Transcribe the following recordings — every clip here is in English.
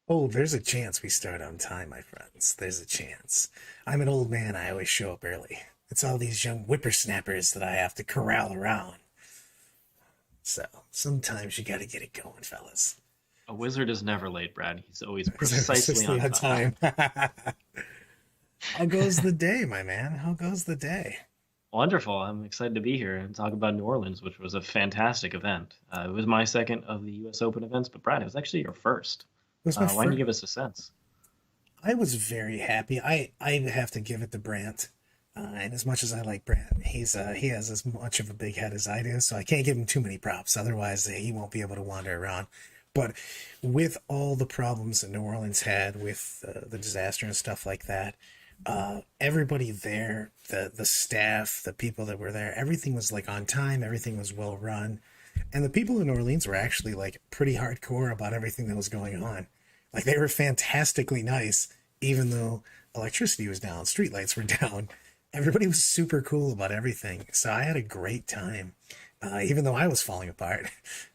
Oh, there's a chance we start on time, my friends. There's a chance. I'm an old man. I always show up early. It's all these young whippersnappers that I have to corral around. So sometimes you got to get it going, fellas. A wizard is never late, Brad. He's always precisely Persistently on on time. time. How goes the day, my man? How goes the day? Wonderful. I'm excited to be here and talk about New Orleans, which was a fantastic event. It was my second of the U.S. Open events, but Brad, it was actually your first. It was my Why don't you first. give us a sense? I was very happy. I have to give it to Brant. And as much as I like Brant, he has as much of a big head as I do, so I can't give him too many props. Otherwise, he won't be able to wander around. But with all the problems that New Orleans had with the disaster and stuff like that, everybody there, the staff, the people that were there, everything was like on time. Everything was well run, and the people in New Orleans were actually like pretty hardcore about everything that was going on. Like they were fantastically nice, even though electricity was down, streetlights were down. Everybody was super cool about everything. So I had a great time, even though I was falling apart.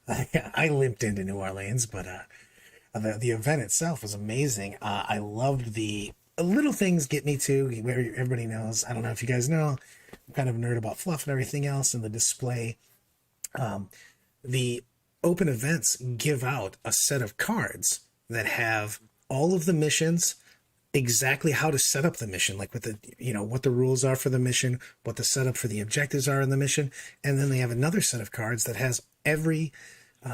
I limped into New Orleans, but the event itself was amazing. I loved the little things get me too. Where everybody knows. I don't know if you guys know. I'm kind of a nerd about fluff and everything else, and the display. The open events give out a set of cards that have all of the missions, exactly how to set up the mission, like what the what the rules are for the mission, what the setup for the objectives are in the mission, and then they have another set of cards that has every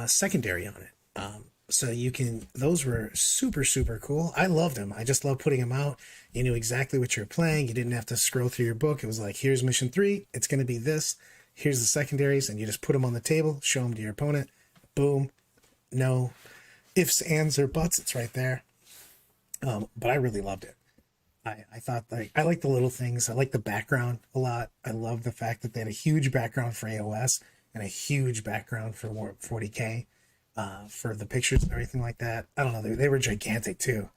secondary on it. So you can, those were super cool. I loved them. I just love putting them out. You knew exactly what you were playing. You didn't have to scroll through your book. It was like, here's mission 3, it's going to be this. Here's the secondaries, and you just put them on the table, show them to your opponent. Boom. No ifs, ands, or buts. It's right there. But I really loved it. I thought, like, I like the little things. I like the background a lot. I love the fact that they had a huge background for AOS and a huge background for 40K, for the pictures and everything like that. I don't know. They were gigantic too.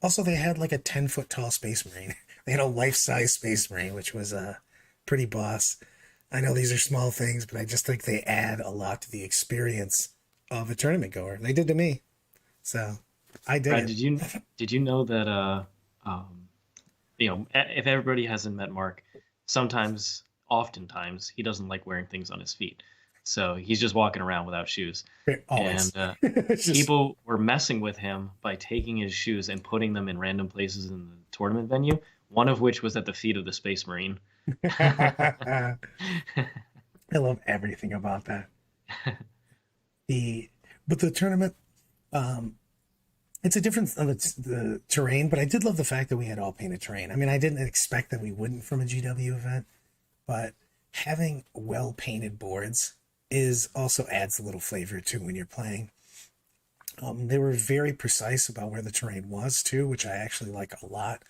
Also, they had like a 10-foot tall Space Marine. They had a life size Space Marine, which was pretty boss. I know these are small things, but I just think they add a lot to the experience of a tournament goer. They did to me. So I dig Brad, it. did you know that um, if everybody hasn't met Mark, sometimes, oftentimes, he doesn't like wearing things on his feet, so he's just walking around without shoes. Always. And It's just, people were messing with him by taking his shoes and putting them in random places in the tournament venue. One of which was at the feet of the Space Marine. I love everything about that. The but the tournament, um, it's a different the terrain, but I did love the fact that we had all painted terrain. I mean, I didn't expect that we wouldn't from a GW event, but having well painted boards is also adds a little flavor to when you're playing. They were very precise about where the terrain was too, which I actually like a lot.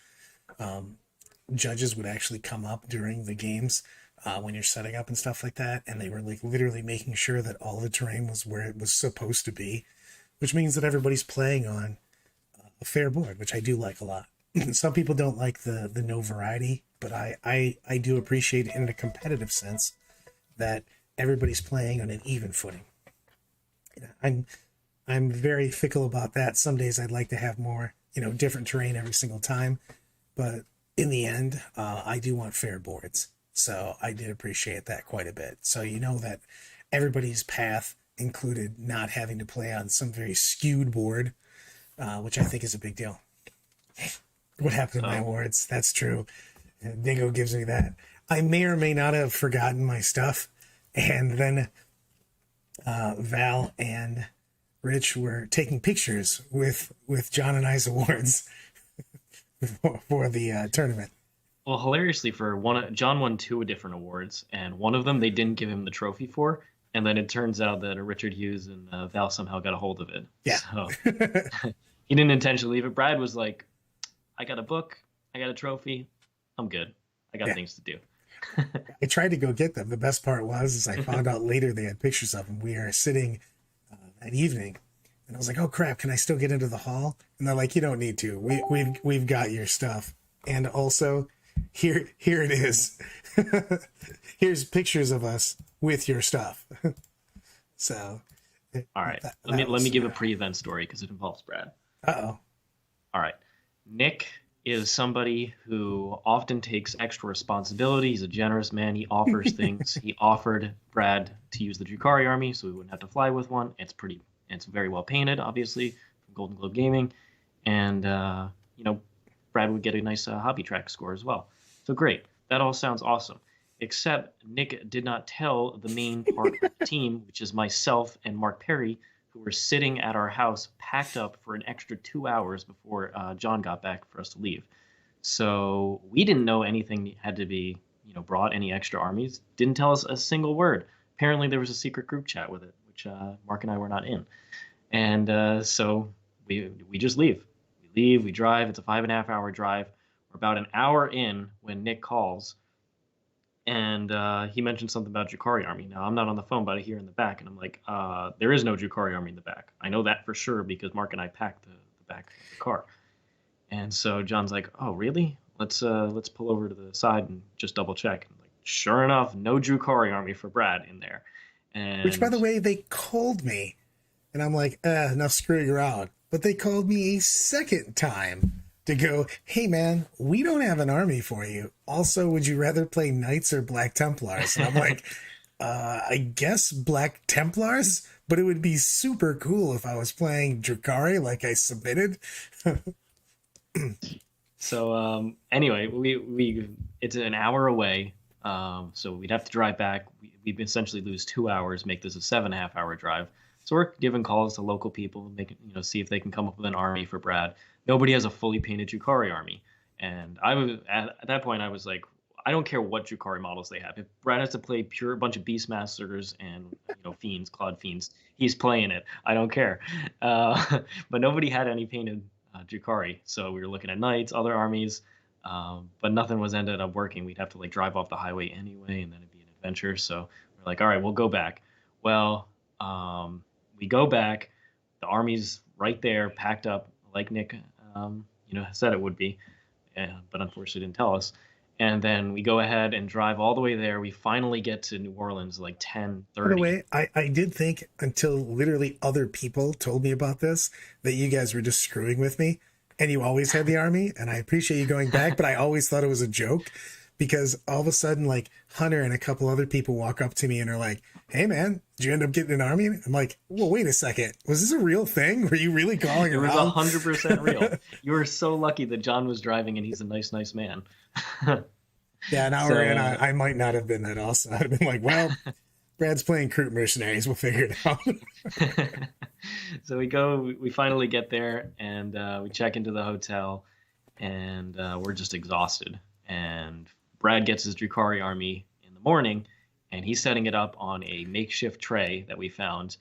Judges would actually come up during the games when you're setting up and stuff like that, and they were like literally making sure that all the terrain was where it was supposed to be, which means that everybody's playing on a fair board, which I do like a lot. Some people don't like the no variety, but I do appreciate it in a competitive sense that everybody's playing on an even footing. I'm I'm very fickle about that. Some days I'd like to have more, different terrain every single time, but in the end, I do want fair boards. So I did appreciate that quite a bit. So you know that everybody's path included not having to play on some very skewed board, which I think is a big deal. What happened to my So awards? That's true. Dingo gives me that. I may or may not have forgotten my stuff, and then Val and Rich were taking pictures with John and I's awards for the tournament. Well, hilariously, for one, John won two different awards, and one of them they didn't give him the trophy for, and then it turns out that Richard Hughes and Val somehow got a hold of it. Yeah. So he didn't intentionally leave it. Brad was like, "I got a book, I got a trophy, I'm good. I got Yeah. things to do." I tried to go get them. The best part was is I found out later they had pictures of them. We are sitting that evening, and I was like, "Oh crap! Can I still get into the hall?" And they're like, "You don't need to. We've got your stuff, and also here it is. Here's pictures of us with your stuff." So All right, that let me was give a pre-event story because it involves Brad. uh oh. All right. Nick is somebody who often takes extra responsibility. He's a generous man. He offers things. He offered Brad to use the Drukhari army so we wouldn't have to fly with one. It's very well painted, obviously, from Golden Globe Gaming. And, Brad would get a nice hobby track score as well. So great. That all sounds awesome. Except Nick did not tell the main part of the team, which is myself and Mark Perry, who were sitting at our house packed up for an extra 2 hours before John got back for us to leave. So we didn't know anything had to be, brought, any extra armies. Didn't tell us a single word. Apparently there was a secret group chat with it, which Mark and I were not in. And so we just leave. We leave, we drive. It's a 5.5 hour drive. We're about an hour in when Nick calls, and he mentioned something about Drukhari army. Now I'm not on the phone, but I hear in the back, and I'm like, there is no Drukhari army in the back. I know that for sure because Mark and I packed the back of the car. And so John's like, oh really? Let's pull over to the side and just double check. And like, sure enough, no Drukhari army for Brad in there. And Which, by the way, they called me, and I'm like, now screw you around. But they called me a second time to go, hey man, we don't have an army for you. Also, would you rather play Knights or Black Templars? And I'm like, I guess Black Templars, but it would be super cool if I was playing Drukhari like I submitted. So anyway, we it's an hour away, so we'd have to drive back. We'd essentially lose 2 hours, make this a 7.5 hour drive. So we're giving calls to local people, making see if they can come up with an army for Brad. Nobody has a fully painted Drukhari army, and I was at that point I was like, I don't care what Drukhari models they have. If Brad has to play pure bunch of Beastmasters and fiends, Claude fiends, he's playing it. I don't care. But nobody had any painted Drukhari, so we were looking at knights, other armies, but nothing was ended up working. We'd have to like drive off the highway anyway, and then it'd be an adventure. So we're like, all right, we'll go back. Well, we go back. The army's right there, packed up, like Nick, said it would be, but unfortunately didn't tell us. And then we go ahead and drive all the way there. We finally get to New Orleans like 10:30. By the way, I did think until literally other people told me about this that you guys were just screwing with me, and you always had the army, and I appreciate you going back, but I always thought it was a joke because all of a sudden, like Hunter and a couple other people walk up to me and are like, hey man, did you end up getting an army? I'm like, well, wait a second. Was this a real thing? Were you really calling around? It was 100% real. You were so lucky that John was driving and he's a nice man. Yeah, an hour in, I might not have been that also. I'd have been like, well, Brad's playing Croup Mercenaries. We'll figure it out. So we finally get there, and we check into the hotel, and we're just exhausted. And Brad gets his Drukhari army in the morning, and he's setting it up on a makeshift tray that we found.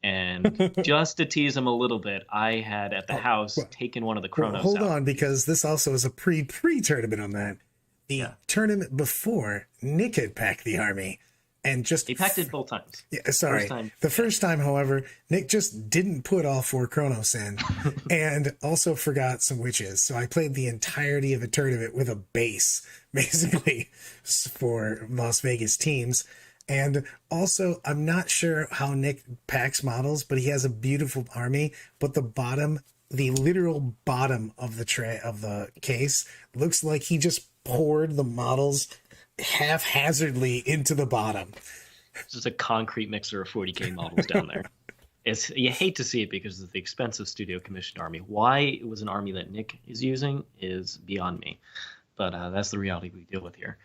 And just to tease him a little bit, I had at the house taken one of the Chronos hold out. on, because this also is a pre-tournament on that. The tournament before, Nick had packed the army. And just he packed it both times. Yeah, sorry. First time, however, Nick just didn't put all 4 Chronos in, and also forgot some witches. So I played the entirety of the tournament with a base, basically, for Las Vegas teams. And also, I'm not sure how Nick packs models, but he has a beautiful army. But the literal bottom of the tray of the case looks like he just poured the models haphazardly into the bottom. It's just a concrete mixer of 40K models down there. You hate to see it because of the expensive studio commissioned army. Why it was an army that Nick is using is beyond me, but that's the reality we deal with here.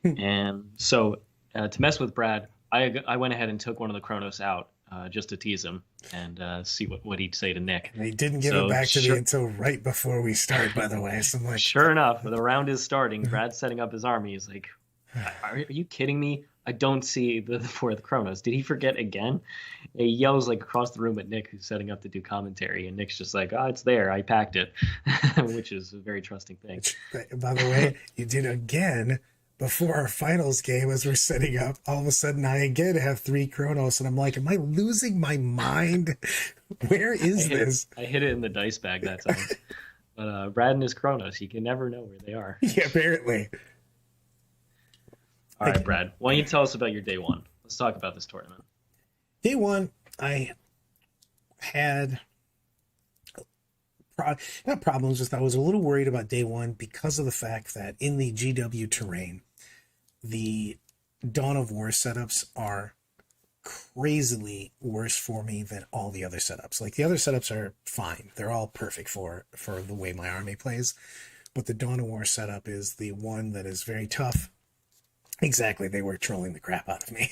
And so to mess with Brad, I went ahead and took one of the Chronos out just to tease him and see what he'd say to Nick. And he didn't give it back to me until right before we start, by the way. So I'm like, sure enough, the round is starting. Brad's setting up his army. He's like, are you kidding me? I don't see the 4th Chronos. Did he forget again? He yells like across the room at Nick, who's setting up to do commentary, and Nick's just like, it's there. I packed it, which is a very trusting thing. By the way, you did again before our finals game as we're setting up. All of a sudden, I again have 3 Chronos, and I'm like, am I losing my mind? Where is this? I hit it in the dice bag that time. But Brad and his Chronos, you can never know where they are. Yeah, apparently. All right, Brad, why don't you tell us about your day one? Let's talk about this tournament. Day one, I had not problems, just I was a little worried about day one because of the fact that in the GW terrain, the Dawn of War setups are crazily worse for me than all the other setups. Like the other setups are fine; they're all perfect for the way my army plays. But the Dawn of War setup is the one that is very tough. Exactly, they were trolling the crap out of me.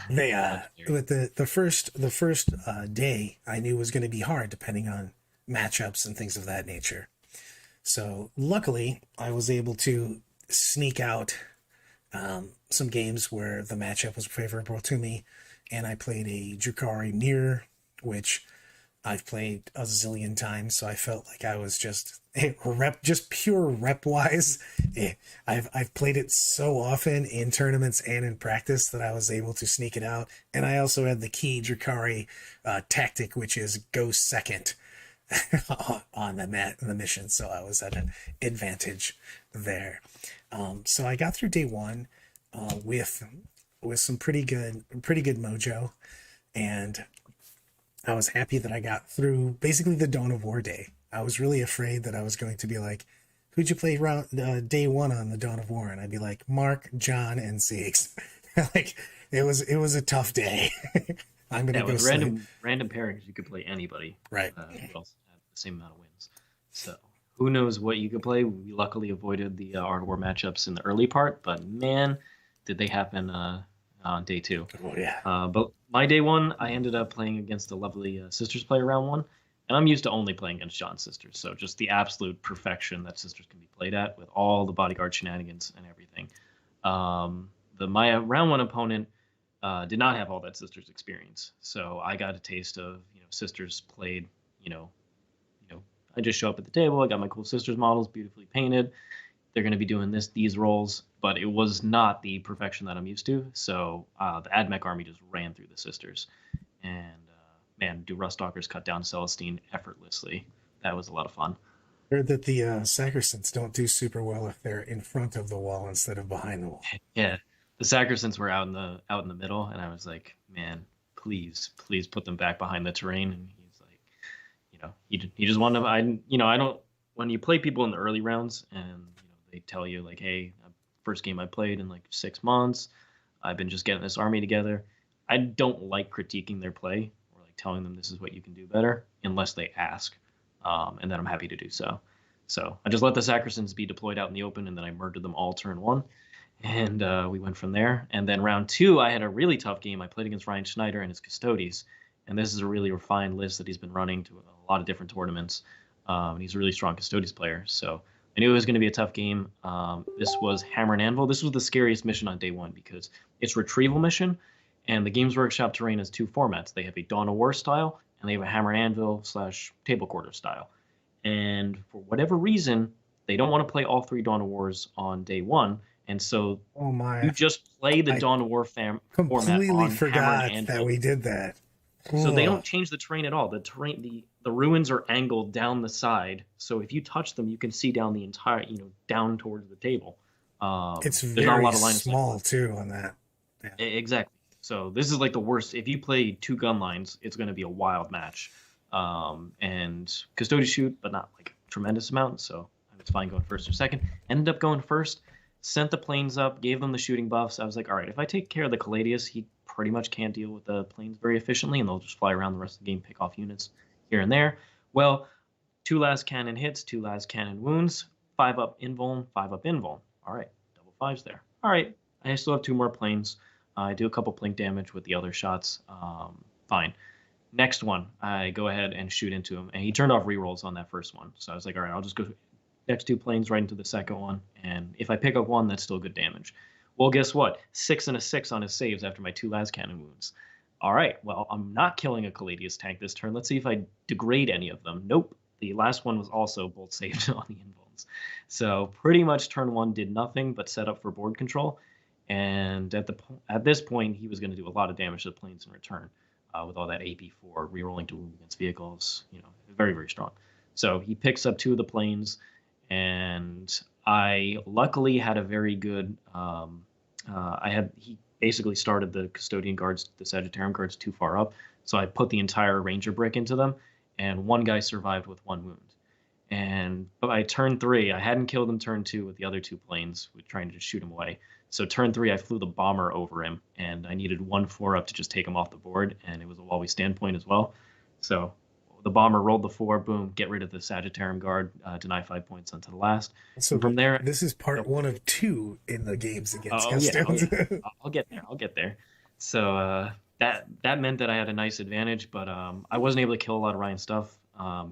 They Legendary. With the first day I knew was going to be hard depending on matchups and things of that nature. So luckily, I was able to sneak out some games where the matchup was favorable to me, and I played a Drukari mirror, which I've played a zillion times, so I felt like I was just rep, just pure rep wise. I've played it so often in tournaments and in practice that I was able to sneak it out. And I also had the key Drukari tactic, which is go second on the mission, so I was at an advantage there. So I got through day one with some pretty good mojo, and I was happy that I got through basically the Dawn of War day. I was really afraid that I was going to be like, "Who'd you play day one on the Dawn of War?" And I'd be like, "Mark, John, and Siegs." Like it was a tough day. I'm gonna Yeah, go with sleep. random pairings, you could play anybody. Right. Who else have the same amount of wins? So who knows what you could play? We luckily avoided the Art of War matchups in the early part, but man, did they happen on day two. Oh yeah. But my day one, I ended up playing against a lovely sisters player round one, and I'm used to only playing against John's sisters, so just the absolute perfection that sisters can be played at with all the bodyguard shenanigans and everything. The my round one opponent did not have all that sisters experience, so I got a taste of sisters played. You know, I just show up at the table. I got my cool sisters models, beautifully painted. They're going to be doing these roles, but it was not the perfection that I'm used to. So the AdMech army just ran through the sisters, and man, do Rustalkers cut down Celestine effortlessly. That was a lot of fun. Heard that the Sacristans don't do super well if they're in front of the wall instead of behind the wall. Yeah, the Sacrosants were out in the middle, and I was like, man, please put them back behind the terrain. And he's like, he just wanted to. I don't. When you play people in the early rounds, and they tell you like, hey, first game I played in like 6 months. I've been just getting this army together. I don't like critiquing their play or like telling them this is what you can do better unless they ask, and then I'm happy to do so. So I just let the Sacristans be deployed out in the open, and then I murdered them all turn one, and we went from there. And then round two, I had a really tough game. I played against Ryan Schneider and his Custodes, and this is a really refined list that he's been running to a lot of different tournaments. And he's a really strong Custodes player, so I knew it was going to be a tough game. This was Hammer and Anvil. This was the scariest mission on day one because it's retrieval mission, and the Games Workshop terrain has two formats. They have a Dawn of War style, and they have a Hammer and Anvil / Table Quarter style. And for whatever reason, they don't want to play all three Dawn of Wars on day one, and so Oh you my! just play the I Dawn of War format completely on Hammer and forgot that Anvil. we did that. So they Ugh. don't change the terrain at all. The ruins are angled down the side, so if you touch them, you can see down the entire down towards the table. It's There's not a very lot of line of sight. small too on that. Yeah. Exactly. So this is like the worst. If you play two gun lines, it's going to be a wild match. And Custodes shoot, but not like a tremendous amount. So I was fine going first or second. Ended up going first. Sent the planes up, gave them the shooting buffs. I was like, all right, if I take care of the Caladius, he pretty much can't deal with the planes very efficiently, and they'll just fly around the rest of the game, pick off units here and there. Well, two last cannon hits, two last cannon wounds, 5-up invuln, 5-up invuln. All right, double fives there. All right, I still have two more planes. I do a couple plink damage with the other shots. Fine. Next one, I go ahead and shoot into him, and he turned off rerolls on that first one. So I was like, all right, I'll just go next two planes right into the second one, and if I pick up one, that's still good damage. Well, guess what? 6 and a 6 on his saves after my two last cannon wounds. All right, well, I'm not killing a Caladius tank this turn. Let's see if I degrade any of them. Nope. The last one was also bolt saved on the invulns. So pretty much turn one did nothing but set up for board control. And at this point, he was going to do a lot of damage to the planes in return with all that AP4 rerolling to wound against vehicles. Very, very strong. So he picks up two of the planes, and I luckily had a very good. He basically started the custodian guards, the Sagittarium guards, too far up, so I put the entire ranger brick into them, and one guy survived with one wound. And by turn three, I hadn't killed him turn two with the other two planes, with trying to shoot him away. So turn three, I flew the bomber over him, and I needed 1-4 up to just take him off the board, and it was a while we stand point as well. So the bomber rolled the 4, boom, get rid of the Sagittarium guard, deny 5 points onto the last. So And from there, this is part 1 of 2 in the games against oh yeah, oh custodes. yeah, I'll get there. I'll get there. So that meant that I had a nice advantage, but I wasn't able to kill a lot of Ryan's stuff.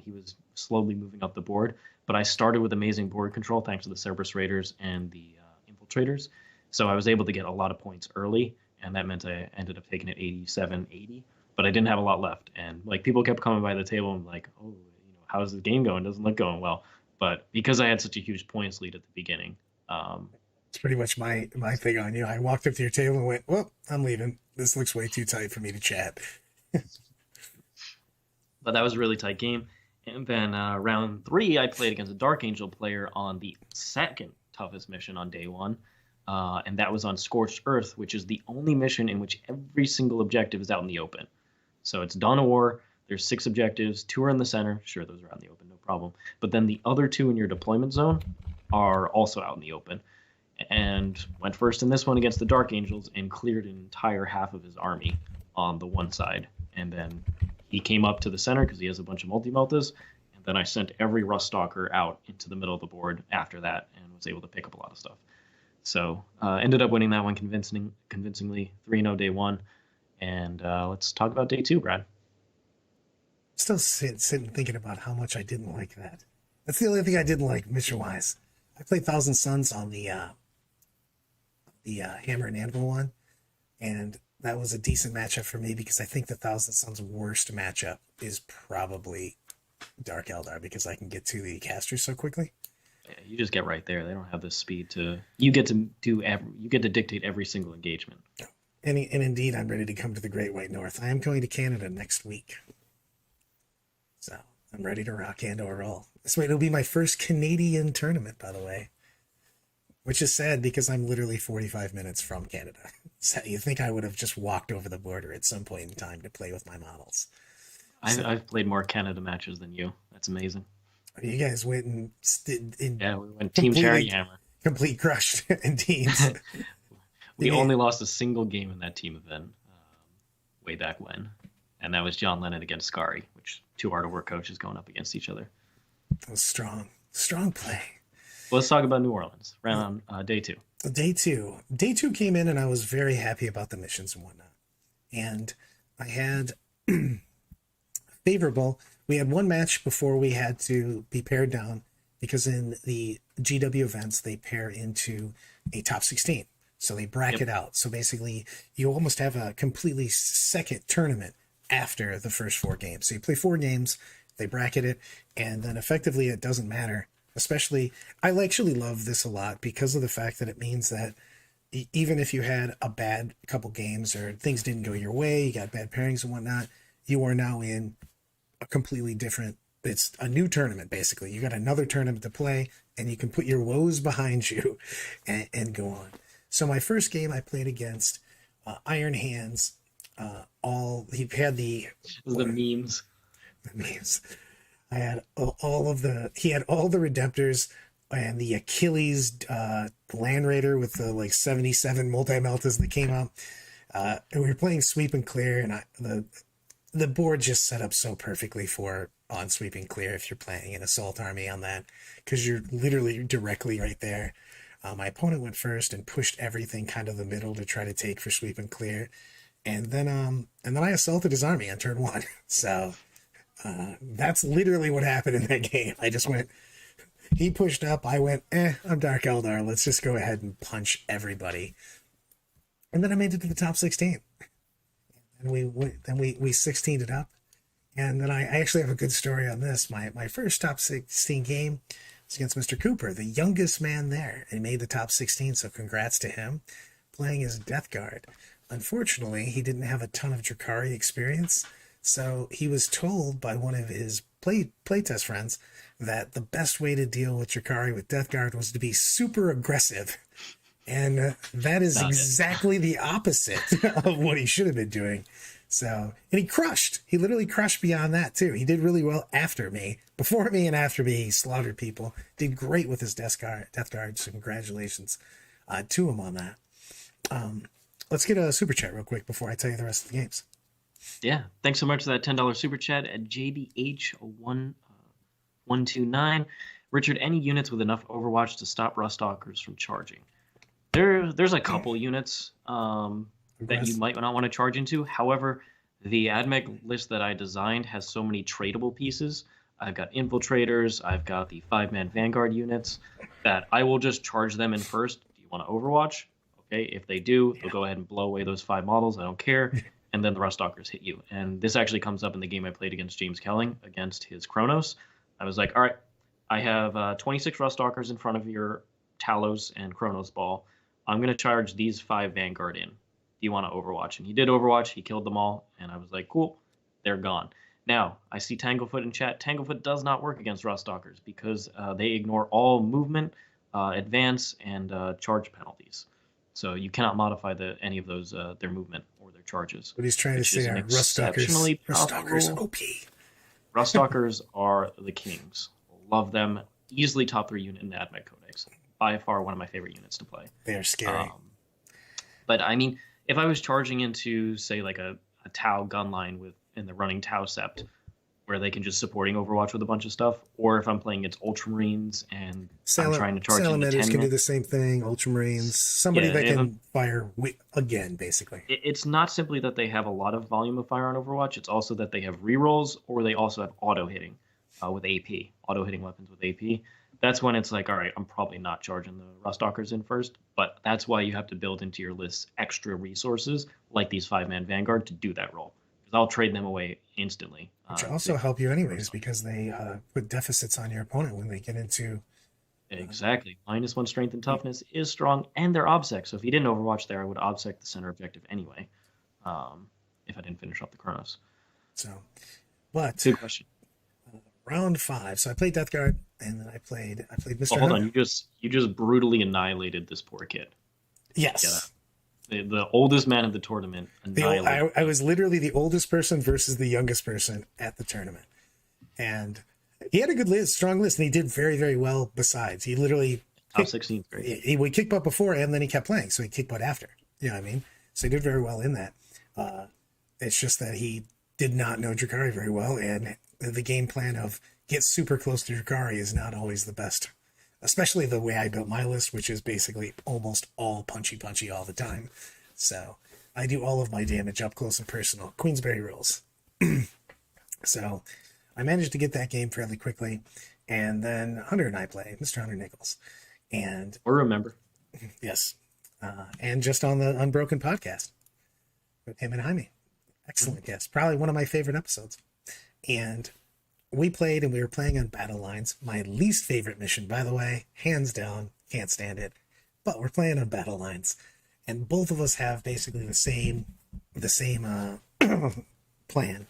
He was slowly moving up the board, but I started with amazing board control thanks to the Cerberus Raiders and the Infiltrators. So I was able to get a lot of points early, and that meant I ended up taking it 87-80. But I didn't have a lot left, and like people kept coming by the table and like, oh, how's the game going? Doesn't look going well. But because I had such a huge points lead at the beginning, um, It's pretty much my thing on you. I walked up to your table and went, "Well, I'm leaving. This looks way too tight for me to chat." but that was a really tight game. And then round three, I played against a Dark Angel player on the second toughest mission on day one. And that was on Scorched Earth, which is the only mission in which every single objective is out in the open. So it's Dawn of War. There's 6 objectives. 2 are in the center. Sure, those are out in the open, no problem. But then the other 2 in your deployment zone are also out in the open. And went first in this one against the Dark Angels and cleared an entire half of his army on the one side. And then he came up to the center because he has a bunch of multi-meltas. And then I sent every Rust Stalker out into the middle of the board after that and was able to pick up a lot of stuff. So ended up winning that one convincingly, 3-0 day one. And let's talk about day two, Brad. Still sitting thinking about how much I didn't like that. That's the only thing I didn't like mission wise. I played Thousand Suns on the Hammer and Anvil one, and that was a decent matchup for me because I think the Thousand Suns' worst matchup is probably Dark Eldar because I can get to the casters so quickly. Yeah, you just get right there. They don't have the speed to. You get to dictate every single engagement. And indeed, I'm ready to come to the Great White North. I am going to Canada next week, so I'm ready to rock and or roll. It'll be my first Canadian tournament, by the way, which is sad because I'm literally 45 minutes from Canada. So you think I would have just walked over the border at some point in time to play with my models? I've played more Canada matches than you. That's amazing. You guys went yeah, we went Team Cherry Hammer. Complete crushed in teams. We only lost a single game in that team event way back when, and that was John Lennon against Scary, which 2 Art of War coaches going up against each other. That was strong play. Well, let's talk about New Orleans. Round day two. Day two came in, and I was very happy about the missions and whatnot. And I had favorable. We had one match before we had to be paired down because in the GW events they pair into a top 16. So they bracket out. So basically, you almost have a completely second tournament after the first 4 games. So you play 4 games, they bracket it, and then effectively it doesn't matter. Especially, I actually love this a lot because of the fact that it means that even if you had a bad couple games or things didn't go your way, you got bad pairings and whatnot, you are now in a completely different, it's a new tournament basically. You got another tournament to play and you can put your woes behind you and go on. So my first game I played against Iron Hands. He had the memes. The memes. I had he had all the Redemptors and the Achilles Land Raider with the like 77 multi-meltas that came out. And we were playing Sweep and Clear, and the board just set up so perfectly for on Sweep and Clear if you're playing an assault army on that, because you're literally directly right there. My opponent went first and pushed everything kind of the middle to try to take for Sweep and Clear, and then I assaulted his army on turn 1. So that's literally what happened in that game. I just went. He pushed up. I went. I'm Dark Eldar. Let's just go ahead and punch everybody. And then I made it to the top 16. And we 16'd it up. And then I actually have a good story on this. My first top 16 game was against Mr. Cooper, the youngest man there. And he made the top 16, so congrats to him. Playing as Death Guard. Unfortunately, he didn't have a ton of Drakari experience. So he was told by one of his playtest friends that the best way to deal with Drakari with Death Guard was to be super aggressive. And that is exactly the opposite of what he should have been doing. So, and he crushed. He literally crushed beyond that too. He did really well after me. Before me and after me, he slaughtered people. Did great with his death guard. So congratulations to him on that. Let's get a super chat real quick before I tell you the rest of the games. Yeah, thanks so much for that $10 super chat at JDH1129. Richard, any units with enough Overwatch to stop Rustalkers from charging? There's a couple units that you might not want to charge into. However, the AdMech list that I designed has so many tradable pieces. I've got infiltrators, I've got the 5-man Vanguard units that I will just charge them in first. Do you want to Overwatch? Okay, if they do, they'll go ahead and blow away those 5 models. I don't care. And then the Rustalkers hit you. And this actually comes up in the game I played against James Kelling against his Kronos. I was like, all right, I have 26 Rustalkers in front of your Talos and Kronos ball. I'm going to charge these 5 Vanguard in. Do you want to Overwatch? And he did Overwatch. He killed them all. And I was like, cool, they're gone. Now, I see Tanglefoot in chat. Tanglefoot does not work against Rustalkers because they ignore all movement, advance, and charge penalties. So you cannot modify any of those their movement or their charges. What he's trying to say are Rustalkers OP. Rustalkers are the kings. Love them. Easily top 3 unit in the AdMech Codex. By far one of my favorite units to play. They are scary. But I mean, if I was charging into, say, like a Tau gun line in the running Tau Sept, where they can just supporting Overwatch with a bunch of stuff, or if I'm playing against Ultramarines and I'm trying to charge into 10 can do the same thing, Ultramarines, somebody that can fire again, basically. It's not simply that they have a lot of volume of fire on Overwatch, it's also that they have rerolls, or they also have auto-hitting with AP, auto-hitting weapons with AP. That's when it's like, all right, I'm probably not charging the Rustalkers in first, but that's why you have to build into your list extra resources, like these 5-man Vanguard, to do that role. Because I'll trade them away instantly. Which also help you anyways, because they put deficits on your opponent when they get into... Exactly. -1 strength and toughness is strong, and they're obsec. So if you didn't Overwatch there, I would obsec the center objective anyway, if I didn't finish off the Chronos. So, but... Good question. Round 5. So I played Death Guard, and then I played Mr. Well, hold on, you just brutally annihilated this poor kid. Yes. The oldest man of the tournament. I was literally the oldest person versus the youngest person at the tournament. And he had a good list, strong list, and he did very, very well besides. He literally... Top 16 is great. He would kick butt before, and then he kept playing, so he kicked butt after. You know what I mean? So he did very well in that. It's just that he did not know Drakari very well, and the game plan of get super close to Drakari is not always the best. Especially the way I built my list, which is basically almost all punchy all the time. So I do all of my damage up close and personal. Queensberry rules. So I managed to get that game fairly quickly. And then Hunter and I play, Mr. Hunter Nichols. And or remember. Yes. And just on the Unbroken podcast with him and Jaime. Excellent guest. Probably one of my favorite episodes. And we played, and we were playing on battle lines. My least favorite mission, by the way, hands down, can't stand it. But we're playing on battle lines, and both of us have basically the same plan.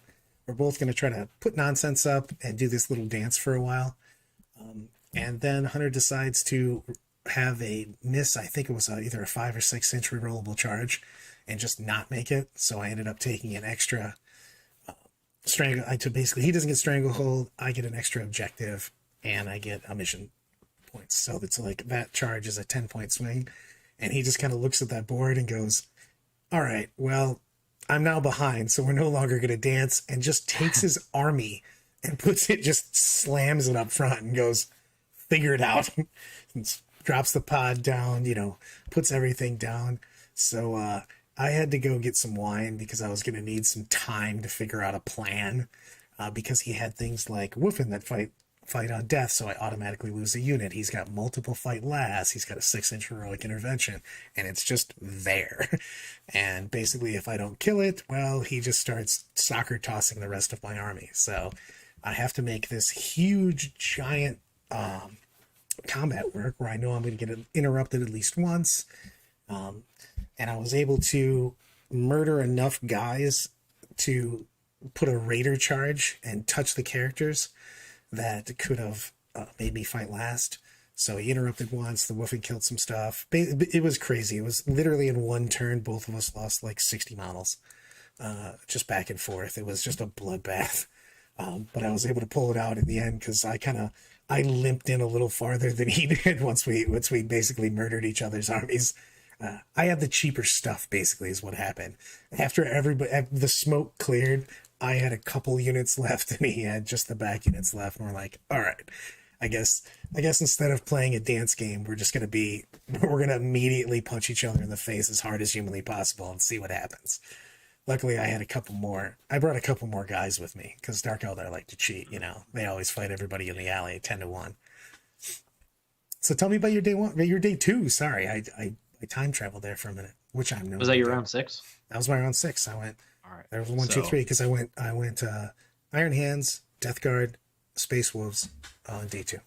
We're both going to try to put nonsense up and do this little dance for a while. And then Hunter decides to have a miss. I think it was either a 5 or 6 inch rerollable charge, and just not make it. So I ended up taking an extra. Basically, he doesn't get stranglehold, I get an extra objective, and I get a mission points. So it's like that charge is a 10-point swing, and he just kind of looks at that board and goes, all right, well, I'm now behind, so we're no longer going to dance, and just takes his army and just slams it up front and goes, figure it out. And drops the pod down, puts everything down. So I had to go get some wine because I was going to need some time to figure out a plan, because he had things like Woofin that fight on death, so I automatically lose a unit. He's got multiple fight last. He's got a 6-inch heroic intervention, and it's just there. And basically, if I don't kill it, well, he just starts soccer tossing the rest of my army. So I have to make this huge, giant combat work where I know I'm going to get interrupted at least once. And I was able to murder enough guys to put a raider charge and touch the characters that could have made me fight last. So he interrupted once, the Woofing killed some stuff. It was crazy. It was literally in one turn, both of us lost like 60 models. just back and forth. It was just a bloodbath. But I was able to pull it out in the end because I limped in a little farther than he did once we basically murdered each other's armies. I had the cheaper stuff, basically, is what happened. After the smoke cleared, I had a couple units left, and he had just the back units left. And we're like, all right, I guess, I guess instead of playing a dance game, we're gonna immediately punch each other in the face as hard as humanly possible and see what happens. Luckily, I had a couple more. I brought a couple more guys with me because Dark Eldar like to cheat. They always fight everybody in the alley 10-1. So tell me about your day one, your day two. Sorry, I time traveled there for a minute, which I'm known Was that to your do. round 6? That was my round six. I went. All right. There was one, two, So three because I went Iron Hands, Death Guard, Space Wolves on day two.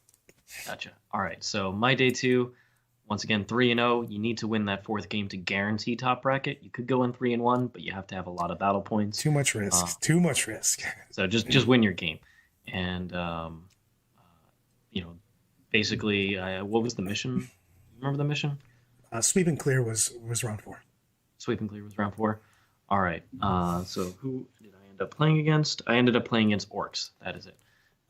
gotcha. All right. So my day 2, once again 3-0. You need to win that 4th game to guarantee top bracket. You could go in 3-1, but you have to have a lot of battle points. Too much risk. Too much risk. So just win your game, and you know, basically, what was the mission? Remember the mission? Sweep and clear was round four. Sweep and clear was round 4. All right. So who did I end up playing against? I ended up playing against Orks. That is it.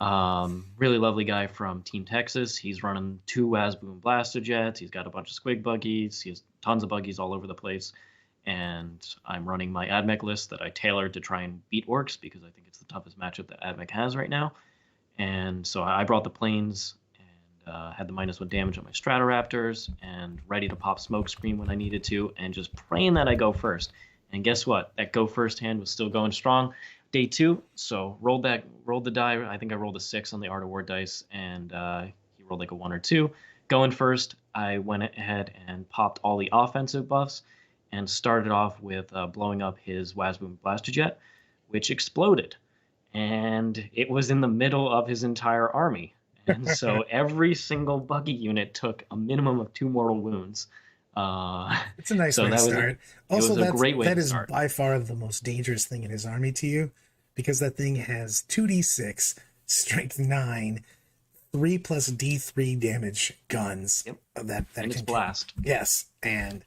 Really lovely guy from Team Texas. He's running 2 Wazboom Blaster Jets. He's got a bunch of Squig buggies. He has tons of buggies all over the place. And I'm running my AdMech list that I tailored to try and beat Orks because I think it's the toughest matchup that AdMech has right now. And so I brought the planes and had the -1 damage on my Stratoraptors and ready to pop smoke screen when I needed to, and just praying that I go first. And guess what? That go first hand was still going strong. Day 2, so rolled the die. I think I rolled a 6 on the Art of War dice, and he rolled like a 1 or 2. Going first, I went ahead and popped all the offensive buffs and started off with blowing up his Wazboom Blaster Jet, which exploded. And it was in the middle of his entire army. And so every single buggy unit took a minimum of 2 mortal wounds. It's a nice So way to that was start. it was a great way that to is start. by far the most dangerous thing in his army to you, because that thing has 2d6, strength 9, 3 plus d3 damage guns. Yep. That And it's can blast. Yes, and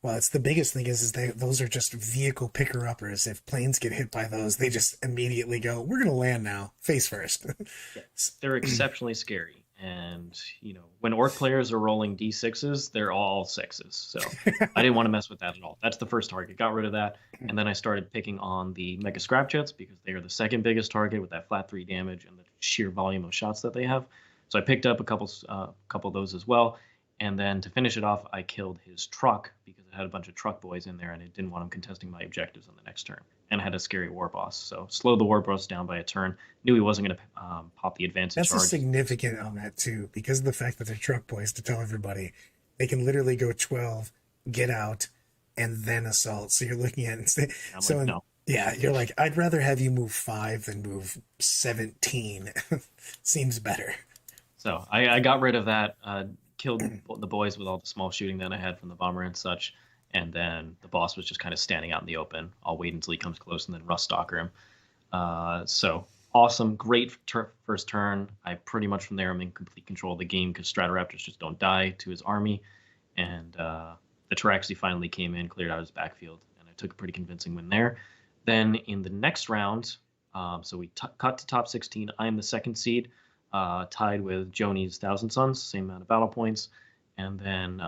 well, it's the biggest thing is those are just vehicle picker uppers. If planes get hit by those, they just immediately go, "We're gonna land now, face first." Yeah. They're exceptionally scary. And, when Orc players are rolling D6s, they're all 6s. So I didn't want to mess with that at all. That's the first target. Got rid of that. And then I started picking on the Mega Scrap Jets because they are the second biggest target with that flat 3 damage and the sheer volume of shots that they have. So I picked up a couple of those as well. And then to finish it off, I killed his truck because it had a bunch of truck boys in there and I didn't want him contesting my objectives on the next turn. And I had a scary war boss. So slowed the war boss down by a turn. Knew he wasn't going to pop the advantage That's a charge. significant on that too, because of the fact that they're truck boys. To tell everybody, they can literally go 12, get out, and then assault. So you're looking at it. I'm So like, no. yeah, you're like, I'd rather have you move 5 than move 17. Seems better. So I got rid of that, killed the boys with all the small shooting that I had from the bomber and such. And then the boss was just kind of standing out in the open. I'll wait until he comes close and then Rust Stalker him. So awesome, great first turn. I pretty much from there I'm in complete control of the game because Stratoraptors just don't die to his army. And the Taraxi finally came in, cleared out his backfield, and I took a pretty convincing win there. Then in the next round, so we cut to top 16. I'm the 2nd seed, tied with Joni's Thousand Sons, same amount of battle points. And then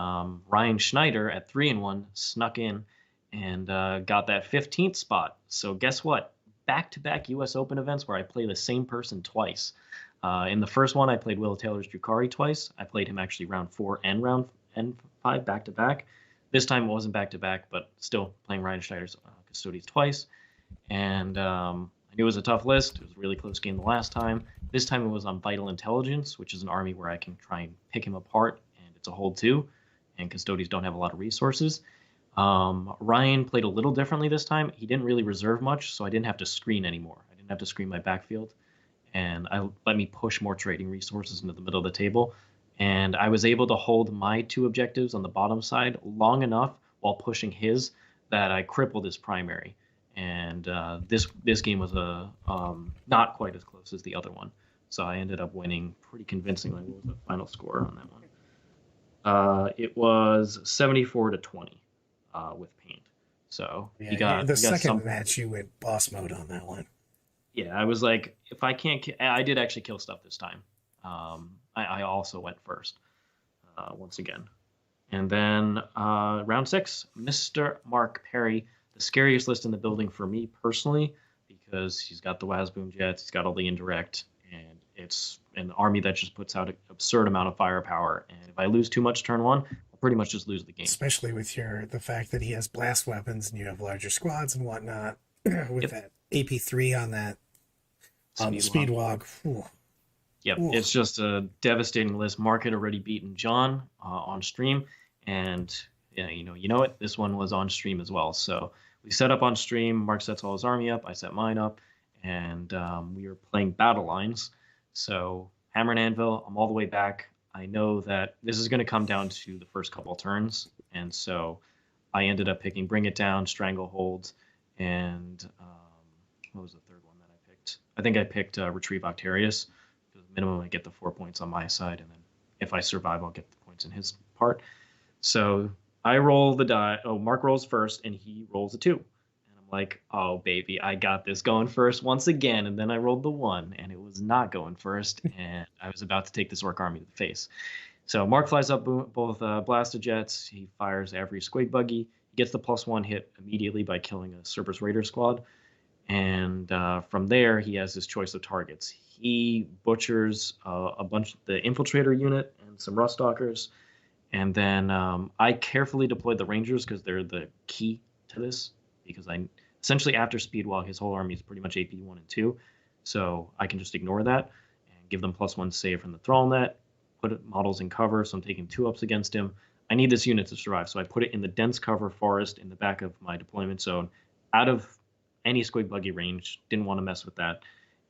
Ryan Schneider at 3-1 snuck in and got that 15th spot. So guess what? Back-to-back U.S. Open events where I play the same person twice. In the first one, I played Will Taylor's Drukari twice. I played him actually round 4 and round 5 back-to-back. This time it wasn't back-to-back, but still playing Ryan Schneider's Custodes twice. And I knew it was a tough list. It was a really close game the last time. This time it was on Vital Intelligence, which is an army where I can try and pick him apart. It's a hold 2, and Custodes don't have a lot of resources. Ryan played a little differently this time. He didn't really reserve much, so I didn't have to screen anymore. I didn't have to screen my backfield, and let me push more trading resources into the middle of the table. And I was able to hold my 2 objectives on the bottom side long enough while pushing his that I crippled his primary. And this game was not quite as close as the other one. So I ended up winning pretty convincingly. What was the final score on that one? It was 74-20 with paint. So Yeah, the he got second some. match you went boss mode on that one. Yeah, I was like, if I can't, I did actually kill stuff this time. I also went first once again. And then round six, Mr. Mark Perry, the scariest list in the building for me personally, because he's got the Wazboom jets, he's got all the indirect, and it's an army that just puts out an absurd amount of firepower. And if I lose too much turn one, I'll pretty much just lose the game. Especially with the fact that he has blast weapons and you have larger squads and whatnot. With Yep, that AP3 on that on the speed speed walk. walk. Ooh, Yep, ooh. it's just a devastating list. Mark had already beaten John on stream, and yeah, you know it. This one was on stream as well. So we set up on stream. Mark sets all his army up. I set mine up, and we were playing battle lines. So hammer and anvil. I'm all the way back. I know that this is going to come down to the first couple turns, and so I ended up picking bring it down, stranglehold, and what was the third one that I picked? I think I picked retrieve Octarius minimum I get the 4 points on my side, and then if I survive, I'll get the points in his part. So I roll the die. Oh, Mark rolls first, and he rolls a 2. And I'm like, oh baby, I got this going first once again. And then I rolled the 1, and it was not going first, and I was about to take this Orc army to the face. So Mark flies up both blaster jets. He fires every squig buggy. He gets the +1 hit immediately by killing a Cerberus Raider squad. And from there, he has his choice of targets. He butchers a bunch of the infiltrator unit and some rust stalkers, and then I carefully deployed the rangers because they're the key to this. Because I essentially after Speedwalk, his whole army is pretty much AP 1 and 2, so I can just ignore that and give them +1 save from the thrall net. Put models in cover, so I'm taking 2-ups against him. I need this unit to survive, so I put it in the dense cover forest in the back of my deployment zone, out of any squig buggy range. Didn't want to mess with that,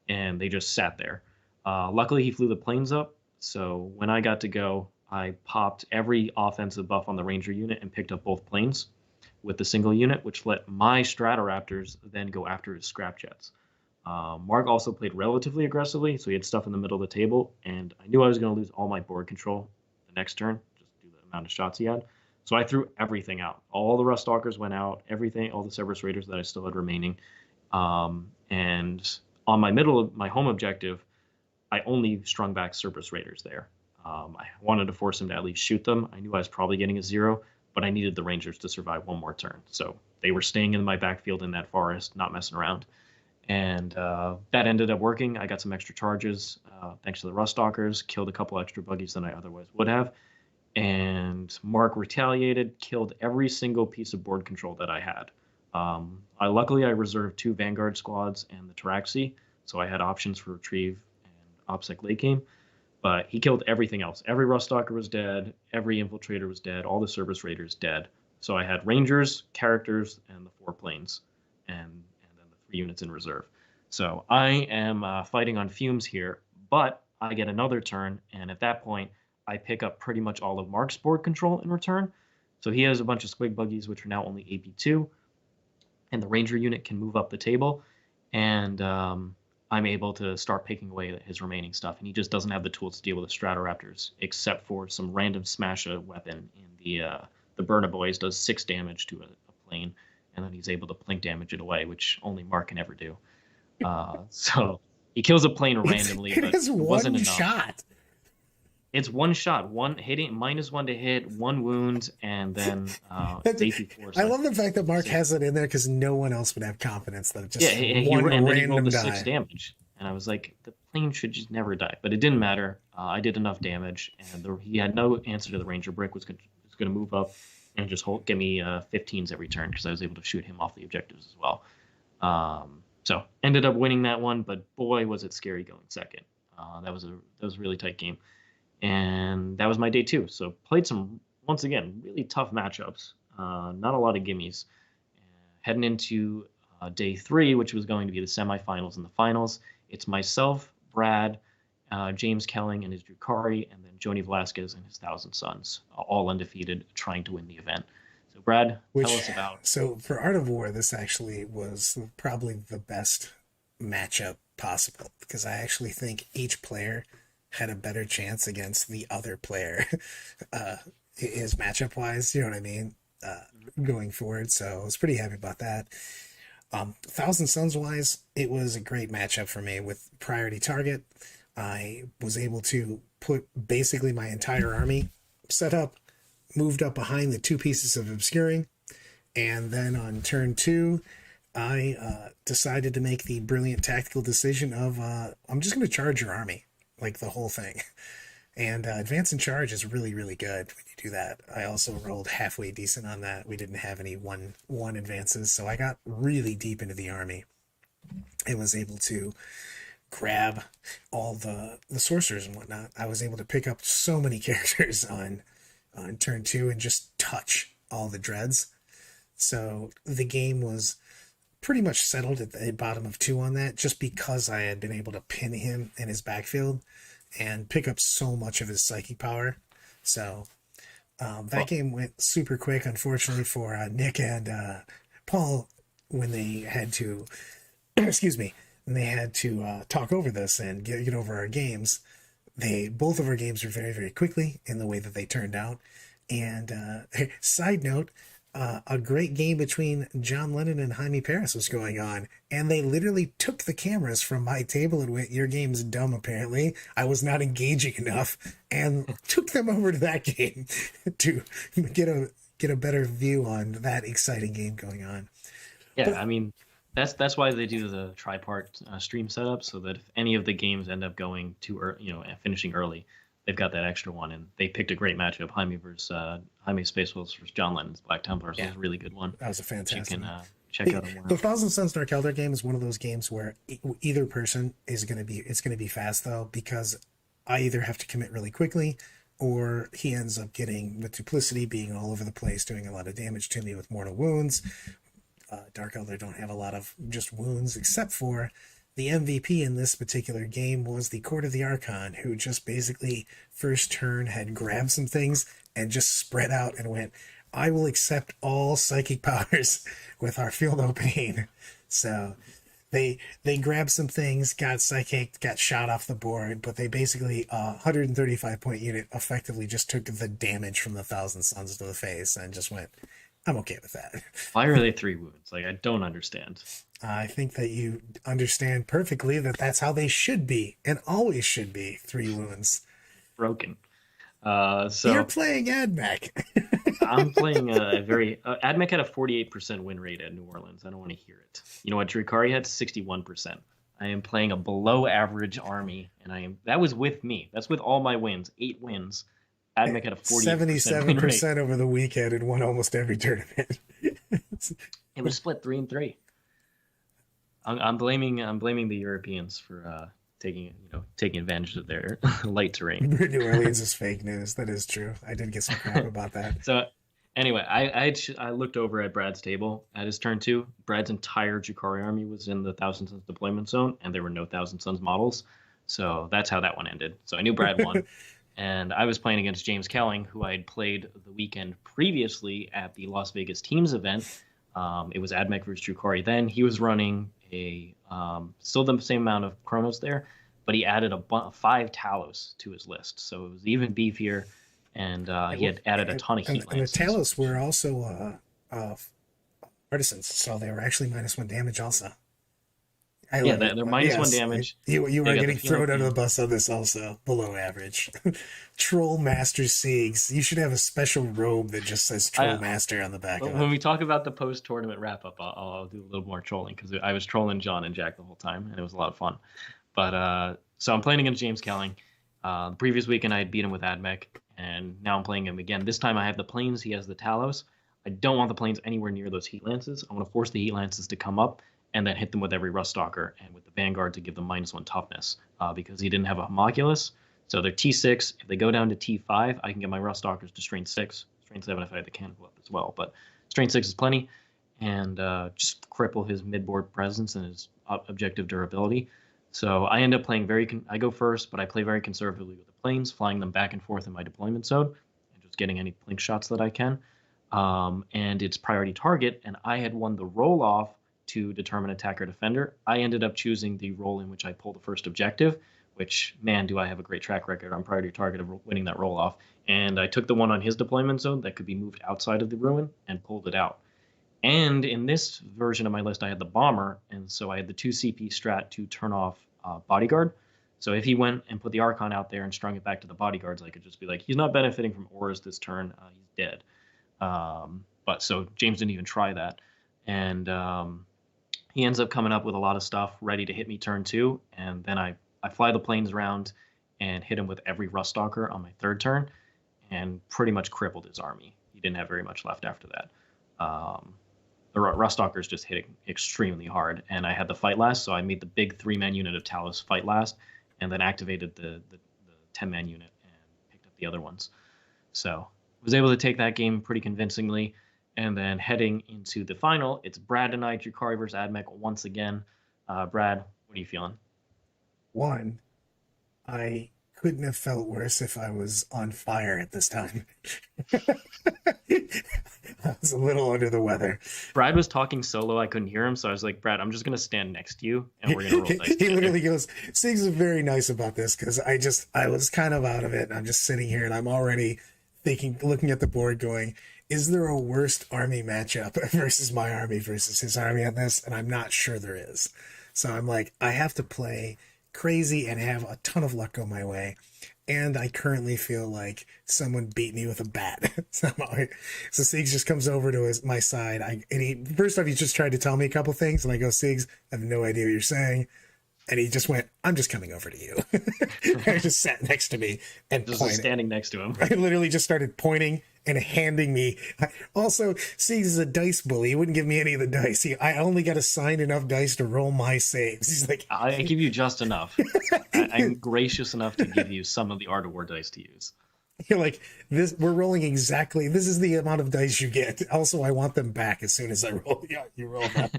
and they just sat there. Luckily, he flew the planes up, so when I got to go, I popped every offensive buff on the ranger unit and picked up both planes with the single unit, which let my Stratoraptors then go after his scrap jets. Mark also played relatively aggressively, so he had stuff in the middle of the table, and I knew I was going to lose all my board control the next turn, just due to the amount of shots he had. So I threw everything out. All the Rust Stalkers went out, everything, all the Cerberus Raiders that I still had remaining. And on my home objective, I only strung back Cerberus Raiders there. I wanted to force him to at least shoot them. I knew I was probably getting a 0, but I needed the Rangers to survive one more turn. So they were staying in my backfield in that forest, not messing around. And that ended up working. I got some extra charges thanks to the Rust Stalkers, killed a couple extra buggies than I otherwise would have. And Mark retaliated, killed every single piece of board control that I had. Luckily I reserved 2 Vanguard squads and the Taraxi, so I had options for retrieve and OPSEC late game. But he killed everything else. Every Rust Stalker was dead. Every Infiltrator was dead. All the Cerberus Raiders dead. So I had Rangers, characters, and the 4 planes, and then the 3 units in reserve. So I am fighting on fumes here, but I get another turn, and at that point, I pick up pretty much all of Mark's board control in return. So he has a bunch of squig buggies, which are now only AP2, and the Ranger unit can move up the table, and I'm able to start picking away at his remaining stuff. And he just doesn't have the tools to deal with the Stratoraptors, except for some random smash a weapon in the Burner Boys does 6 damage to a plane, and then he's able to plink damage it away, which only Mark can ever do. So he kills a plane randomly, It but is it wasn't one enough. shot. It's one shot, one hitting, -1 to hit, 1 wound, and then it's AP4. I So love the fact that Mark save. has it in there because no one else would have confidence that it's Yeah, just one and then he rolled random the 6 die. damage, and I was like, the plane should just never die, but it didn't matter. I did enough damage, and he had no answer to the Ranger Brick. Was going to move up and just give me 15s every turn because I was able to shoot him off the objectives as well. So ended up winning that one, but boy was it scary going second. That was a really tight game, and that was my day 2. So played some, once again, really tough matchups. Not a lot of gimmies. Heading into day 3, which was going to be the semifinals and the finals. It's myself, Brad, James Kelling and his Drukari, and then Joni Velasquez and his Thousand Sons, all undefeated, trying to win the event. So, Brad, tell Which, us about. so for Art of War, this actually was probably the best matchup possible because I actually think each player had a better chance against the other player, is matchup wise. You know what I mean? going forward. So I was pretty happy about that. Thousand Suns wise, it was a great matchup for me with priority target. I was able to put basically my entire army set up, moved up behind the two pieces of obscuring, and then on turn two, I decided to make the brilliant tactical decision of I'm just going to charge your army, like the whole thing. And advance and charge is really, really good when you do that. I also rolled halfway decent on that. We didn't have any one advances, so I got really deep into the army and was able to grab all the sorcerers and whatnot. I was able to pick up so many characters on turn two and just touch all the dreads. So the game was pretty much settled at the bottom of two on that, just because I had been able to pin him in his backfield and pick up so much of his psychic power. So that game went super quick, unfortunately, for Nick and Paul when they had to, excuse me, when they had to talk over this and get over our games. Both of our games were very, very quickly in the way that they turned out. And side note, a great game between John Lennon and Jaime Paris was going on, and they literally took the cameras from my table and went, "Your game's dumb, apparently. I was not engaging enough," and took them over to that game to get a better view on that exciting game going on. Yeah, But I mean, that's why they do the tripart stream setup, so that if any of the games end up going too early, finishing early, they've got that extra one. And they picked a great matchup: Jaime Space Wolves versus John Lennon's Black Templars. yeah, Was a really good one. that was a That you fantastic. can check out on The World. Thousand Suns Dark Elder game is one of those games where either person is going to be it's going to be fast though, because I either have to commit really quickly, or he ends up getting with duplicity being all over the place, doing a lot of damage to me with mortal wounds. Dark Elder don't have a lot of just wounds, except for the MVP in this particular game was the Court of the Archon, who just basically first turn had grabbed some things and just spread out and went, "I will accept all psychic powers with our field opening." So they grabbed some things, got psychic, got shot off the board, but they basically 135-point unit effectively just took the damage from the Thousand Suns to the face and just went, "I'm okay with that." Why are they 3 wounds? Like, I don't understand. I think that you understand perfectly that that's how they should be and always should be. 3 wounds. Broken. You're So playing AdMac. I'm playing a very Admec had a 48% win rate at New Orleans. I don't want to hear it. You know what? Drukari had 61%. I am playing a below average army, and that was with me. That's with all my wins, 8 wins. Admec had a 48% win rate. 77% over the weekend and won almost every tournament. It was split 3-3. I'm blaming the Europeans for taking advantage of their light terrain. New Orleans is fake news. That is true. I did get some crap about that. So anyway, I looked over at Brad's table at his turn two. Brad's entire Jukari army was in the Thousand Suns deployment zone, and there were no Thousand Suns models. So that's how that one ended. So I knew Brad won. And I was playing against James Kelling, who I had played the weekend previously at the Las Vegas Teams event. It was Admech versus Drukari. Then he was running still the same amount of Chronos there, but he added 5 Talos to his list, so it was even beefier, and he had added a ton of heat and the lances. Talos were also artisans, so they were actually -1 damage also. Yeah, they're -1 damage. You They are got getting the thrown field under the bus on this also. Below average. Troll Master Siegs. You should have a special robe that just says Troll Master on the back of it. When we talk about the post-tournament wrap-up, I'll do a little more trolling, because I was trolling John and Jack the whole time, and it was a lot of fun. But so I'm playing against James Kelling. The previous weekend I had beat him with Admech, and now I'm playing him again. This time I have the planes, he has the Talos. I don't want the planes anywhere near those heat lances. I want to force the heat lances to come up and then hit them with every Rust Stalker and with the Vanguard to give them -1 toughness, because he didn't have a Homunculus. So they're T6. If they go down to T5, I can get my Rust Stalkers to Strain 6. Strain 7 if I had the Cannibal up as well. But Strain 6 is plenty, and just cripple his midboard presence and his objective durability. So I end up playing I go first, but I play very conservatively with the planes, flying them back and forth in my deployment zone, and just getting any blink shots that I can. And it's priority target, and I had won the roll-off to determine attacker defender. I ended up choosing the role in which I pull the first objective, which, man, do I have a great track record on priority target of winning that roll off. And I took the one on his deployment zone that could be moved outside of the ruin and pulled it out. And in this version of my list, I had the bomber, and so I had the 2 CP strat to turn off bodyguard. So if he went and put the Archon out there and strung it back to the bodyguards, I could just be like, he's not benefiting from auras this turn, he's dead. But so James didn't even try that, and he ends up coming up with a lot of stuff ready to hit me turn 2, and then I fly the planes around and hit him with every Ruststalker on my 3rd turn, and pretty much crippled his army. He didn't have very much left after that. The Ruststalkers just hit extremely hard, and I had the fight last, so I made the big 3-man unit of Talos fight last, and then activated the 10-man unit and picked up the other ones. So was able to take that game pretty convincingly, and then heading into the final, it's Brad and I, Drukari versus Admech once again. Brad, what are you feeling? One, I couldn't have felt worse if I was on fire at this time. I was a little under the weather. Brad was talking solo. I couldn't hear him, so I was like, Brad, I'm just going to stand next to you, and we're going to roll dice He together. literally goes, Six is very nice about this because I was kind of out of it. And I'm just sitting here and I'm already thinking, looking at the board going, is there a worst army matchup versus my army versus his army on this? And I'm not sure there is. So I'm like, I have to play crazy and have a ton of luck go my way. And I currently feel like someone beat me with a bat. So Siegs just comes over to my side. First off, he just tried to tell me a couple things, and I go, Siegs, I have no idea what you're saying. And he just went, I'm just coming over to you. I just sat next to me and Just pointed. standing next to him. I literally just started pointing and handing me. Also, Siegs is a dice bully. He wouldn't give me any of the dice. I only got assigned enough dice to roll my saves. He's like, I give you just enough. I'm gracious enough to give you some of the Art of War dice to use. you're like, this. We're rolling exactly. This is the amount of dice you get. Also, I want them back as soon as I roll. Yeah, you roll them.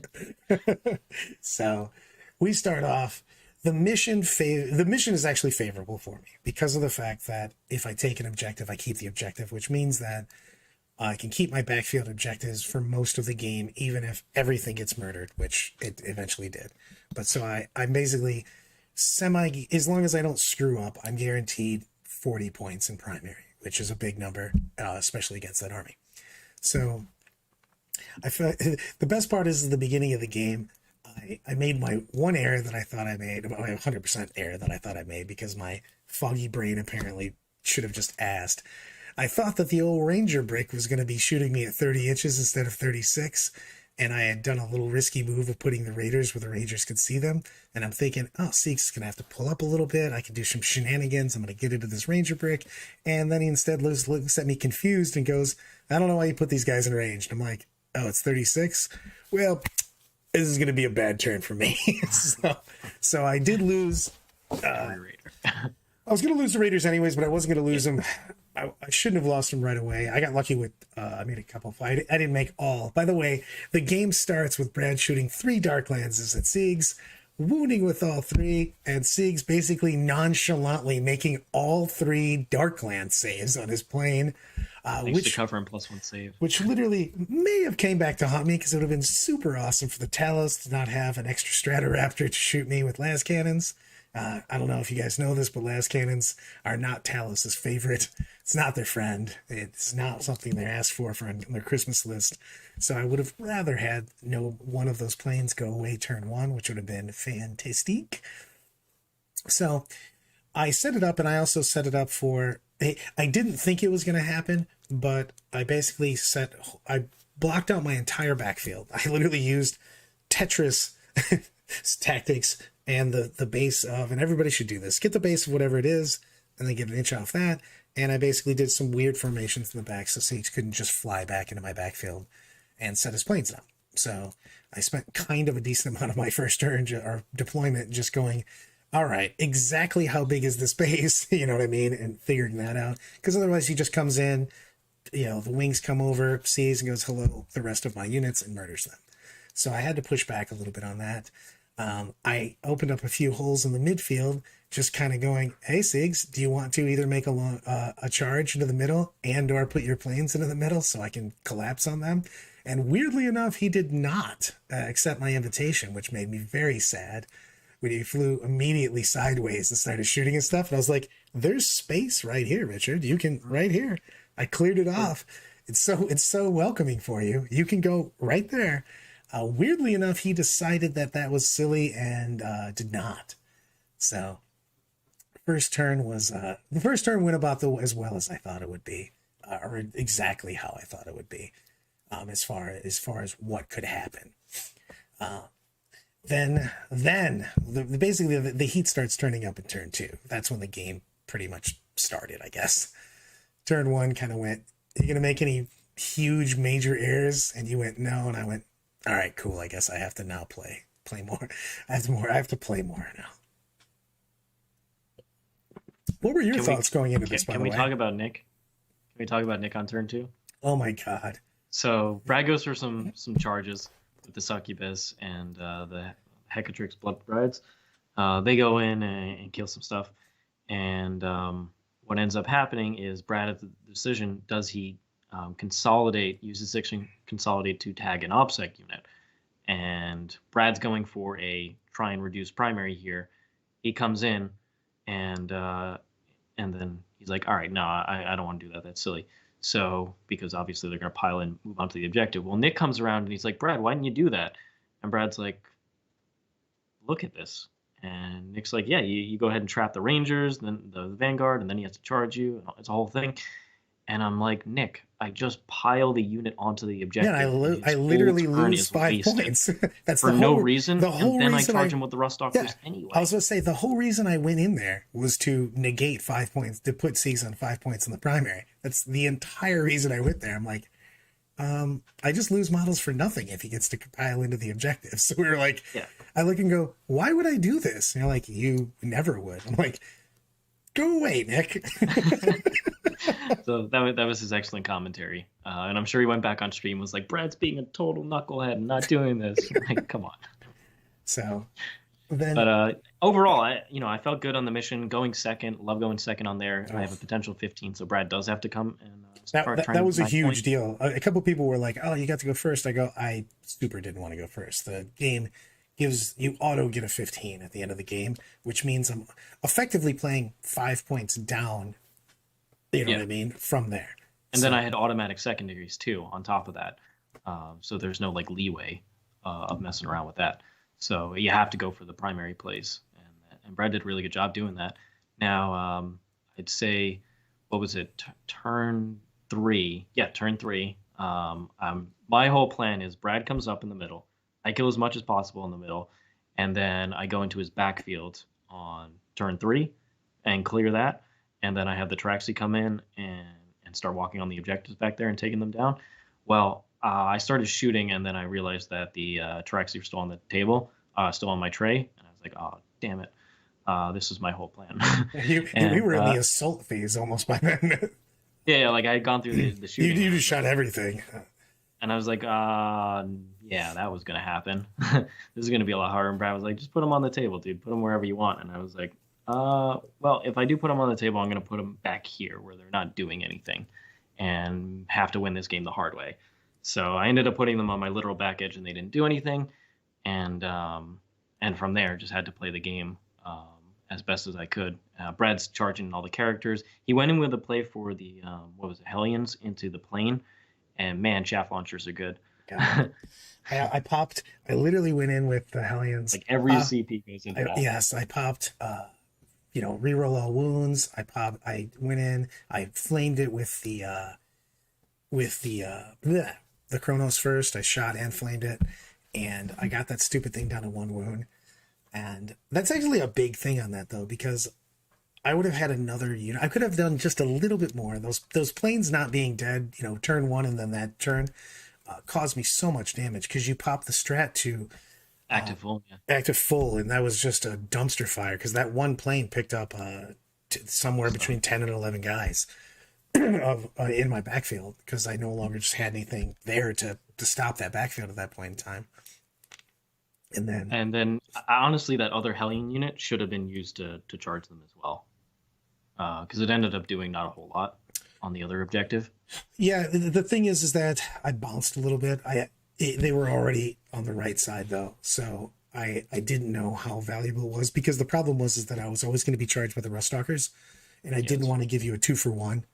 So we start off. The mission is actually favorable for me because of the fact that if I take an objective, I keep the objective, which means that I can keep my backfield objectives for most of the game, even if everything gets murdered, which it eventually did. But so I'm basically as long as I don't screw up, I'm guaranteed 40 points in primary, which is a big number, especially against that army. So I feel the best part is the beginning of the game. I made my one error that I thought I made, my 100% error that I thought I made because my foggy brain apparently should have just asked. I thought that the old Ranger brick was going to be shooting me at 30 inches instead of 36, and I had done a little risky move of putting the Raiders where the Rangers could see them, and I'm thinking, oh, Seek's going to have to pull up a little bit, I can do some shenanigans, I'm going to get into this Ranger brick, and then he instead looks at me confused and goes, I don't know why you put these guys in range. And I'm like, oh, it's 36? Well, this is going to be a bad turn for me. so I did lose. I was going to lose the Raiders anyways, but I wasn't going to lose them. I shouldn't have lost them right away. I got lucky with, I made a couple. I didn't make all. By the way, the game starts with Brad shooting 3 Dark Lances at Siegs, wounding with all 3, and Siegs basically nonchalantly making all 3 Dark Lance saves on his plane. Thanks to cover and +1 save. Which literally may have came back to haunt me because it would have been super awesome for the Talos to not have an extra Stratoraptor to shoot me with las cannons. I don't know if you guys know this, but las cannons are not Talos's favorite. It's not their friend. It's not something they asked for on their Christmas list. So I would have rather had one of those planes go away turn 1, which would have been fantastic. So I set it up, and I also set it up for... I didn't think it was going to happen, but I basically I blocked out my entire backfield. I literally used Tetris tactics and the base of, and everybody should do this, get the base of whatever it is, and then get an inch off that. And I basically did some weird formations in the back so Sage couldn't just fly back into my backfield and set his planes up. So I spent kind of a decent amount of my first turn or deployment just going, all right, exactly how big is this base? You know what I mean? And figuring that out. Because otherwise he just comes in, the wings come over, sees and goes, hello, the rest of my units, and murders them. So I had to push back a little bit on that. I opened up a few holes in the midfield, just kind of going, hey, Siegs, do you want to either make a charge into the middle and or put your planes into the middle so I can collapse on them? And weirdly enough, he did not accept my invitation, which made me very sad. when he flew immediately sideways and started shooting and stuff. And I was like, there's space right here, Richard. You can right here. I cleared it off. It's so welcoming for you. You can go right there. Weirdly enough, he decided that was silly and did not. So the first turn went about as well as I thought it would be, or exactly how I thought it would be, as far as what could happen. Then basically the heat starts turning up in turn 2. That's when the game pretty much started, I guess. Turn 1 kind of went, "Are you gonna make any huge major errors?" And you went, "No," and I went, "All right, cool. I guess I have to now play more. I have to play more now." What were your thoughts going into this? By Can the we way, talk about Nick? Can we talk about Nick on turn 2? oh my god, So Brad goes for some charges with the succubus and the Hecatrix blood brides. They go in and kill some stuff, and what ends up happening is Brad has the decision: does he use his section consolidate to tag an OPSEC unit? And Brad's going for a try and reduce primary here. He comes in, and then he's like, all right, no, I don't want to do that. That's silly. So, because obviously they're going to pile in, move on to the objective. Well, Nick comes around and he's like, Brad, why didn't you do that? And Brad's like, look at this. And Nick's like, yeah, you go ahead and trap the Rangers, then the Vanguard, and then he has to charge you. And it's a whole thing. And I'm like, Nick, I just pile the unit onto the objective. yeah, I literally lose 5 points. That's for no reason. The whole and then reason I charge him with the Rust Stalkers anyway. I was going to say, the whole reason I went in there was to negate 5 points, to put C's on 5 points in the primary. That's the entire reason I went there. I'm like, I just lose models for nothing if he gets to pile into the objective. So we were like, I look and go, why would I do this? And you're like, you never would. I'm like, go away, Nick. So that was his excellent commentary, and I'm sure he went back on stream and was like, Brad's being a total knucklehead and not doing this. Like, come on. So then, but overall, I felt good on the mission. Going second, love going second on there. I have a potential 15, so Brad does have to come and start that was a huge deal. A couple people were like, "Oh, you got to go first." I go, I super didn't want to go first. The game gives you auto get a 15 at the end of the game, which means I'm effectively playing 5 points down. You know what I mean? From there. And then I had automatic secondaries too on top of that. So there's no like leeway of messing around with that. So you have to go for the primary plays. And Brad did a really good job doing that. Now, I'd say, what was it? Turn 3. Yeah, turn 3. My whole plan is Brad comes up in the middle. I kill as much as possible in the middle. And then I go into his backfield on turn 3 and clear that. And then I have the Traxi come in and start walking on the objectives back there and taking them down. Well, I started shooting, and then I realized that the Traxi were still on the table, still on my tray. And I was like, oh, damn it. This is my whole plan. We were in the assault phase almost by then. Yeah, like I had gone through the shooting. You just shot everything. And I was like, yeah, that was going to happen. This is going to be a lot harder. And Brad was like, just put them on the table, dude. Put them wherever you want. And I was like, well, if I do put them on the table, I'm going to put them back here where they're not doing anything and have to win this game the hard way. So I ended up putting them on my literal back edge, and they didn't do anything. And from there, just had to play the game as best as I could. Brad's charging all the characters. He went in with a play for the Hellions into the plane, and man, chaff launchers are good. I literally went in with the Hellions. Like every CP goes into that. Yes, I popped. Reroll all wounds. I went in. I flamed it with the Chronos first. I shot and flamed it, and I got that stupid thing down to 1 wound. And that's actually a big thing on that though, because I would have had another unit. I could have done just a little bit more. Those planes not being dead, turn 1 and then that turn caused me so much damage because you pop the strat to active full, active full, and that was just a dumpster fire because that one plane picked up somewhere between 10 and 11 guys in my backfield because I no longer just had anything there to stop that backfield at that point in time. And then honestly, that other Hellion unit should have been used to charge them as well, because it ended up doing not a whole lot on the other objective. Yeah, the thing is that I bounced a little bit. They were already on the right side though, so I didn't know how valuable it was, because the problem was is that I was always going to be charged by the rust stalkers, and I didn't Yes. want to give you a 2 for 1,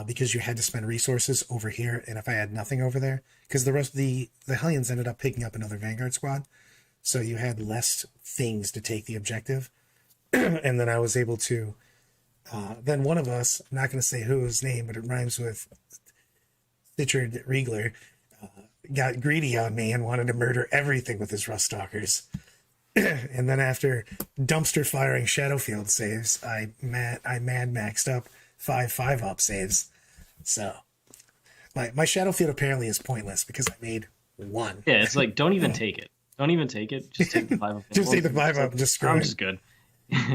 because you had to spend resources over here, and if I had nothing over there, because the rest of the Hellions ended up picking up another Vanguard squad, so you had less things to take the objective, and then I was able to. Then one of us, I'm not going to say whose name, but it rhymes with Stitcher Riegler, got greedy on me and wanted to murder everything with his rust stalkers. And then after dumpster firing Shadowfield saves, I mad maxed up 5 5-up saves. So my Shadowfield apparently is pointless because I made one. Yeah, it's like don't even take it. Don't even take it. Just take the 5-up. Just take the 5-up and just screw I'm it. just good.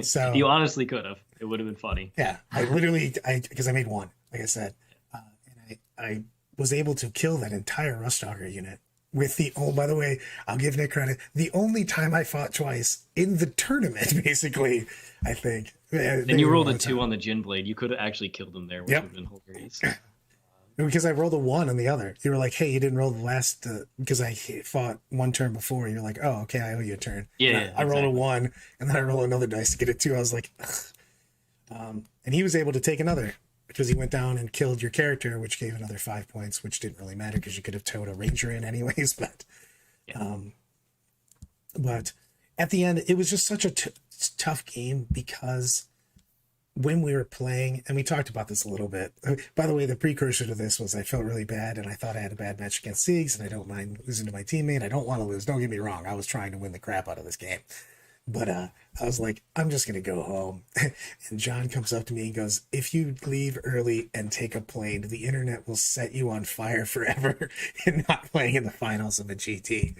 So You honestly could have. It would have been funny. yeah, because I made one, like I said, and I was able to kill that entire rust stalker unit with by the way, I'll give Nick credit. The only time I fought twice in the tournament, basically, I think. And you rolled a 2 on the Jin Blade. You could have actually killed him there, which Yep. would have been hilarious. Because I rolled a 1 on the other. You were like, hey, you didn't roll the last, because I fought one turn before. You're like, oh, okay, I owe you a turn. Yeah, I rolled a exactly. 1, and then I roll another dice to get a 2. I was like, ugh. And he was able to take another because he went down and killed your character, which gave another 5 points, which didn't really matter because you could have towed a ranger in anyways. Yeah. But at the end, it was just such a tough game because when we were playing, and we talked about this a little bit. By the way, the precursor to this was I felt really bad, and I thought I had a bad match against Siegs, and I don't mind losing to my teammate. I don't want to lose. Don't get me wrong. I was trying to win the crap out of this game. But I was like, I'm just going to go home. And John comes up to me and goes, if you leave early and take a plane, the internet will set you on fire forever and not playing in the finals of a GT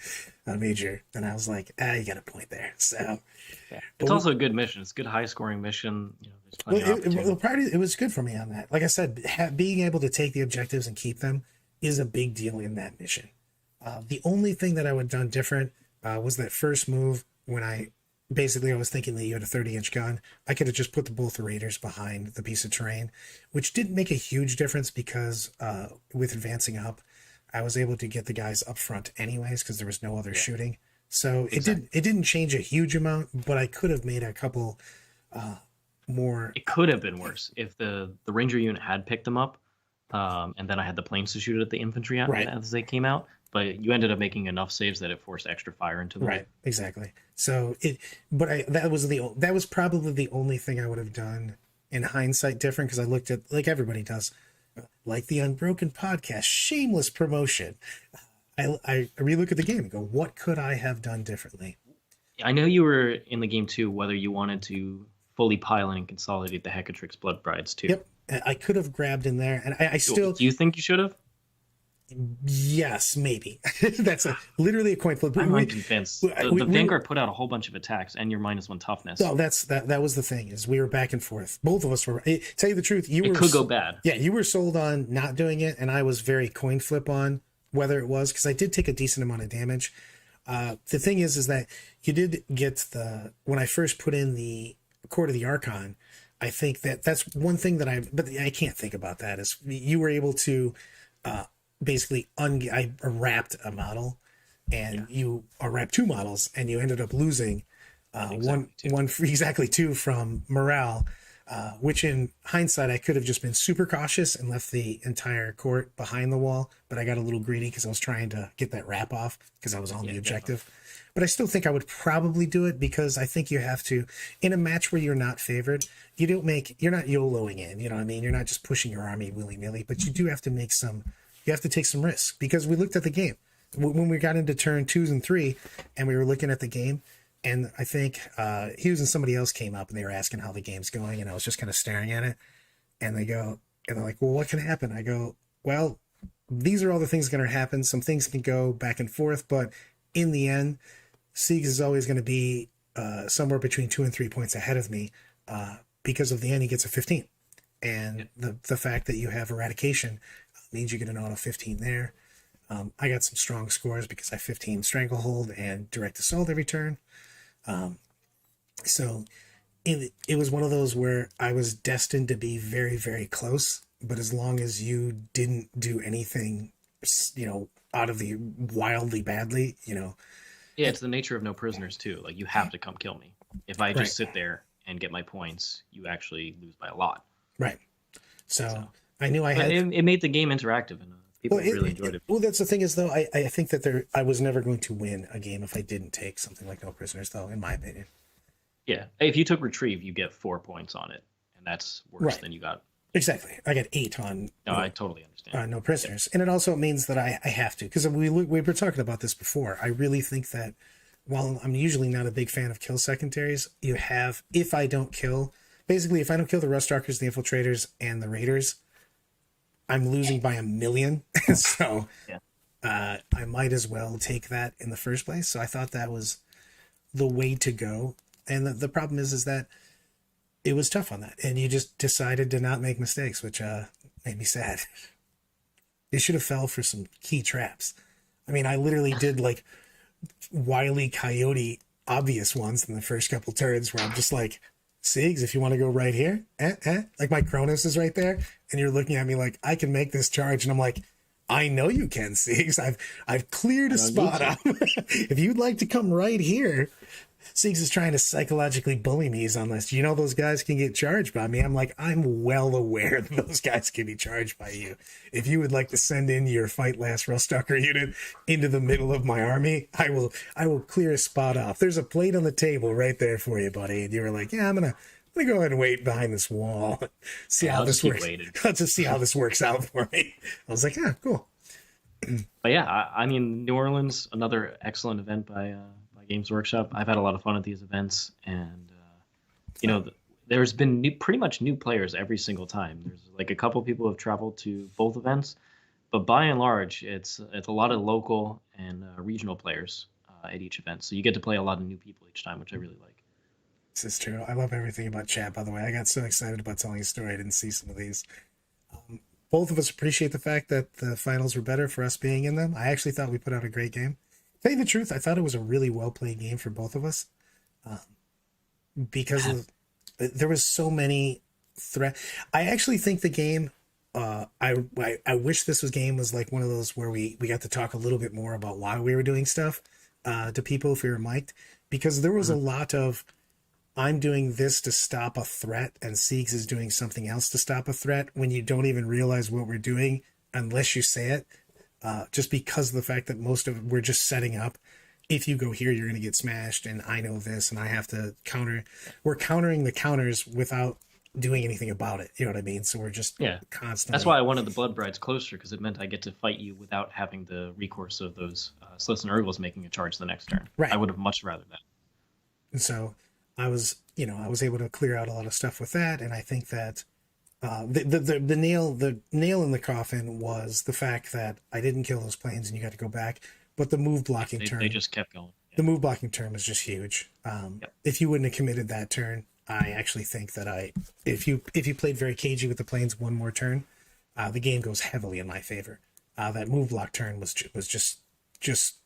major. And I was like, you got a point there. So Yeah. It's also a good mission. It's a good high scoring mission. There's plenty of opportunity. it was good for me on that. Like I said, being able to take the objectives and keep them is a big deal in that mission. The only thing that I would have done different was that first move when I was thinking that you had a 30-inch gun. I could have just put both the raiders behind the piece of terrain, which didn't make a huge difference because with advancing up, I was able to get the guys up front anyways because there was no other shooting. So it didn't change a huge amount, but I could have made a couple more. It could have been worse if the Ranger unit had picked them up, and then I had the planes to shoot at the infantry as they came out. But you ended up making enough saves that it forced extra fire into them. Right, exactly. So that was probably the only thing I would have done in hindsight different because I looked at, like everybody does, like the Unbroken podcast, shameless promotion. I relook at the game and go, what could I have done differently? I know you were in the game too, whether you wanted to fully pile in and consolidate the Hecatrix Blood Brides too. Yep, I could have grabbed in there, and I still. Do you think you should have? Yes, maybe. That's literally a coin flip. I'm convinced. The Vanguard put out a whole bunch of attacks, and your -1 toughness. No, that was the thing, is we were back and forth. Both of us were. Tell you the truth, it could go bad. Yeah, you were sold on not doing it, and I was very coin flip on whether it was, because I did take a decent amount of damage. The thing is that you did get when I first put in the Court of the Archon. I think that's one thing that but I can't think about that, is you were able to. Basically I wrapped a model and you wrapped 2 models and you ended up losing exactly 2 from morale, which in hindsight I could have just been super cautious and left the entire court behind the wall, but I got a little greedy because I was trying to get that wrap off because I was on the objective. Definitely. But I still think I would probably do it because I think you have to, in a match where you're not favored, you're not YOLOing in, you know what I mean? You're not just pushing your army willy-nilly, but you do have to you have to take some risks, because we looked at the game when we got into turn 2 and 3 and we were looking at the game, and I think Hughes and somebody else came up and they were asking how the game's going, and I was just kind of staring at it, and they're like, well, what can happen? I go, well, these are all the things that are going to happen. Some things can go back and forth, but in the end, Siegs is always going to be somewhere between 2 and 3 points ahead of me, because of the end he gets a 15, and the fact that you have eradication means you get an auto 15 there. I got some strong scores because I 15 Stranglehold and Direct Assault every turn. So it was one of those where I was destined to be very, very close, but as long as you didn't do anything, out of the wildly badly, Yeah, it's the nature of no prisoners too. Like you have to come kill me. If I Right, just sit there and get my points, you actually lose by a lot. right. So, So I knew I but had. it made the game interactive, and Well, people really enjoyed it. well, that's the thing is though. I think that I was never going to win a game if I didn't take something like no prisoners, though, in my opinion. Yeah, if you took retrieve, you get 4 points on it, and that's worse Right. than you got. Exactly. I got 8 on No, I totally understand. no prisoners, and it also means that I have to, because we were talking about this before. I really think that while I'm usually not a big fan of kill secondaries, you have, if I don't kill, basically if I don't kill the Ruststalkers, the Infiltrators, and the Raiders, I'm losing by a million. So Yeah. I might as well take that in the first place. So I thought that was the way to go. And the problem is that it was tough on that, and you just decided to not make mistakes, which made me sad. They should have fell for some key traps. I mean, I literally did like Wile E. Coyote obvious ones in the first couple turns where I'm just like, Sigs, if you want to go right here, like my Cronus is right there, and you're looking at me like I can make this charge, and I'm like, I know you can, Sigs. I've cleared a spot up. If you'd like to come right here, Siegs is trying to psychologically bully me on this. You know those guys can get charged by me. I'm like, I'm well aware that those guys can be charged by you. If you would like to send in your Fight Last Ruststalker unit into the middle of my army, I will clear a spot off. There's a plate on the table right there for you, buddy. And you were like, yeah, I'm gonna go ahead and wait behind this wall. See how this works. Let's just see how this works out for me. I was like, yeah, cool. But yeah, I mean, New Orleans, another excellent event by Games Workshop. I've had a lot of fun at these events, and there's been pretty much new players every single time. There's like a couple people who have traveled to both events, but by and large, it's a lot of local and regional players at each event. So you get to play a lot of new people each time, which I really like. This is true. I love everything about chat, by the way. I got so excited about telling a story. I didn't see some of these. Both of us appreciate the fact that the finals were better for us being in them. I actually thought we put out a great game. Tell you the truth, I thought it was a really well played game for both of us, because there was so many threat. I actually think the game. I wish this game was like one of those where we got to talk a little bit more about why we were doing stuff to people if we were mic'd, because there was a lot of, I'm doing this to stop a threat, and Siegs is doing something else to stop a threat, when you don't even realize what we're doing unless you say it. Just because of the fact that most of it, we're just setting up. If you go here, you're going to get smashed, and I know this, and I have to counter. We're countering the counters without doing anything about it. You know what I mean? So we're just constantly. That's why I wanted the Blood Brides closer, because it meant I get to fight you without having the recourse of those Slits and Urgles making a charge the next turn. Right. I would have much rather that. And so I was able to clear out a lot of stuff with that, and I think that the nail in the coffin was the fact that I didn't kill those planes, and you got to go back. But the move blocking turn, they just kept going. The move blocking turn was just huge. If you wouldn't have committed that turn, I actually think that if you played very cagey with the planes one more turn, the game goes heavily in my favor. That move block turn was just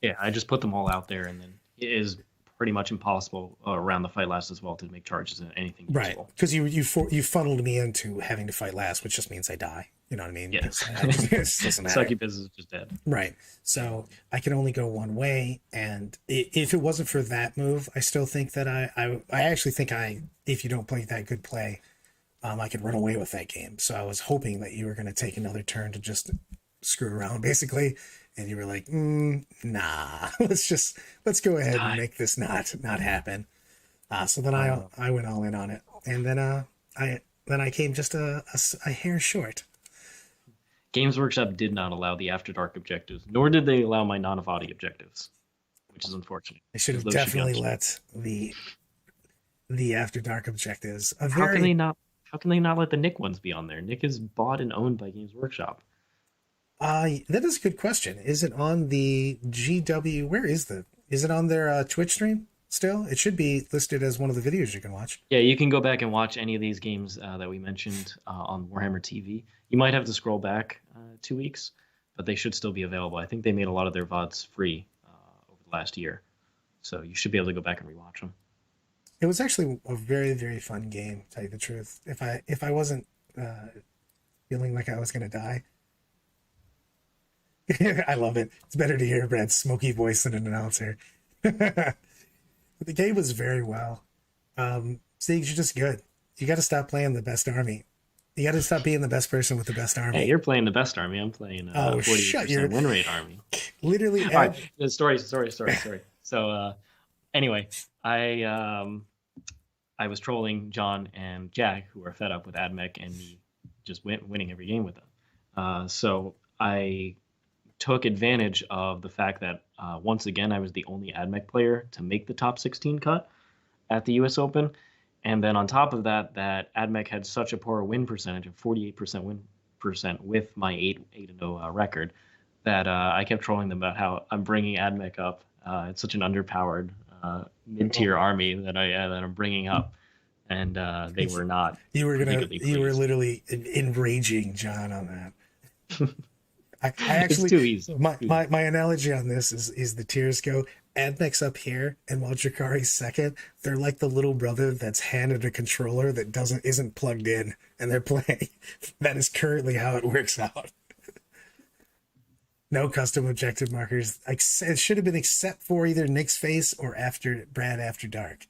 yeah. I just put them all out there, and then it is pretty much impossible around the fight last as well to make charges in anything useful. Right, because you funneled me into having to fight last, which just means I die. You know what I mean? Yeah. It doesn't matter. Succubus is just dead. Right. So I can only go one way, and if it wasn't for that move, I still think that I actually think if you don't play that good play, I could run away with that game. So I was hoping that you were going to take another turn to just screw around, basically. And you were like, nah, let's go ahead and make this not happen. So then I went all in on it, and then I came just a hair short. Games Workshop did not allow the After Dark objectives, nor did they allow my non-Avadi objectives, which is unfortunate. They should have definitely let the After Dark objectives. How can they not let the Nick ones be on there? Nick is bought and owned by Games Workshop. That is a good question. Is it on the GW? Where is it on their Twitch stream still? It should be listed as one of the videos you can watch. Yeah, you can go back and watch any of these games that we mentioned on Warhammer TV. You might have to scroll back 2 weeks, but they should still be available. I think they made a lot of their VODs free over the last year, so you should be able to go back and rewatch them. It was actually a very, very fun game, to tell you the truth. If I wasn't feeling like I was going to die. I love it. It's better to hear Brad's smoky voice than an announcer. The game was very well. Siegs, you're just good. You got to stop playing the best army. You got to stop being the best person with the best Hey, army. you're playing the best army. I'm playing Oh, shut 48% your win rate army. literally. All right, the story. So anyway, I I was trolling John and Jack, who are fed up with AdMech and me just winning every game with them. So I took advantage of the fact that once again I was the only AdMech player to make the top 16 cut at the U.S. Open, and then on top of that, that AdMech had such a poor win percentage of 48% win percent with my 8-0 record that I kept trolling them about how I'm bringing AdMech up. It's such an underpowered mid-tier army that I'm bringing up, and they were not particularly You were pleased. literally enraging John on that. I It's actually too easy. Too easy. my analogy on this is the tiers go Admech's up here and while Jakari's second, they're like the little brother that's handed a controller that isn't plugged in and they're playing. That is currently how it works out. No custom objective markers. Like it should have been except for either Nick's face or after Brad after dark.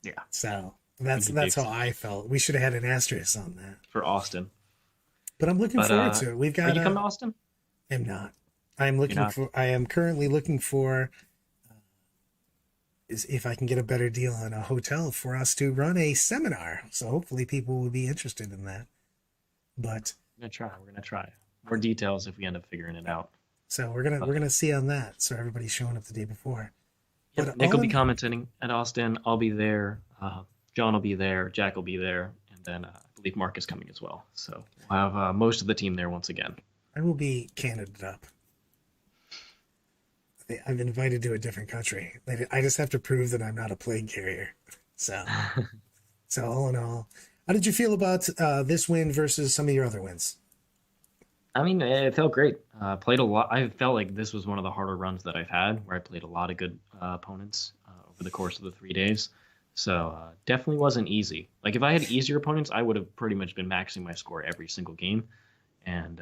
Yeah, So would be that's big how I felt. We should have had an asterisk on that. for Austin. But I'm looking But forward to it. We've are got you coming to Austin? I'm not. I'm You're looking not. for. I am currently looking for is if I can get a better deal on a hotel for us to run a seminar. So hopefully people will be interested in that. But We're gonna try. We're gonna try. More details if we end up figuring it out. so But we're gonna see on that. So everybody's showing up the day before. yep, But Nick will all be in, commenting at Austin. I'll be there. John will be there. Jack will be there, and then I believe Mark is coming as well. So we'll have most of the team there once again. I will be candidate up. I'm invited to a different country. I just have to prove that I'm not a plague carrier. So so all in all, how did you feel about this win versus some of your other wins? I mean, it felt great. Played a lot. I felt like this was one of the harder runs that I've had, where I played a lot of good opponents over the course of the 3 days. So definitely wasn't easy. Like if I had easier opponents, I would have pretty much been maxing my score every single game, and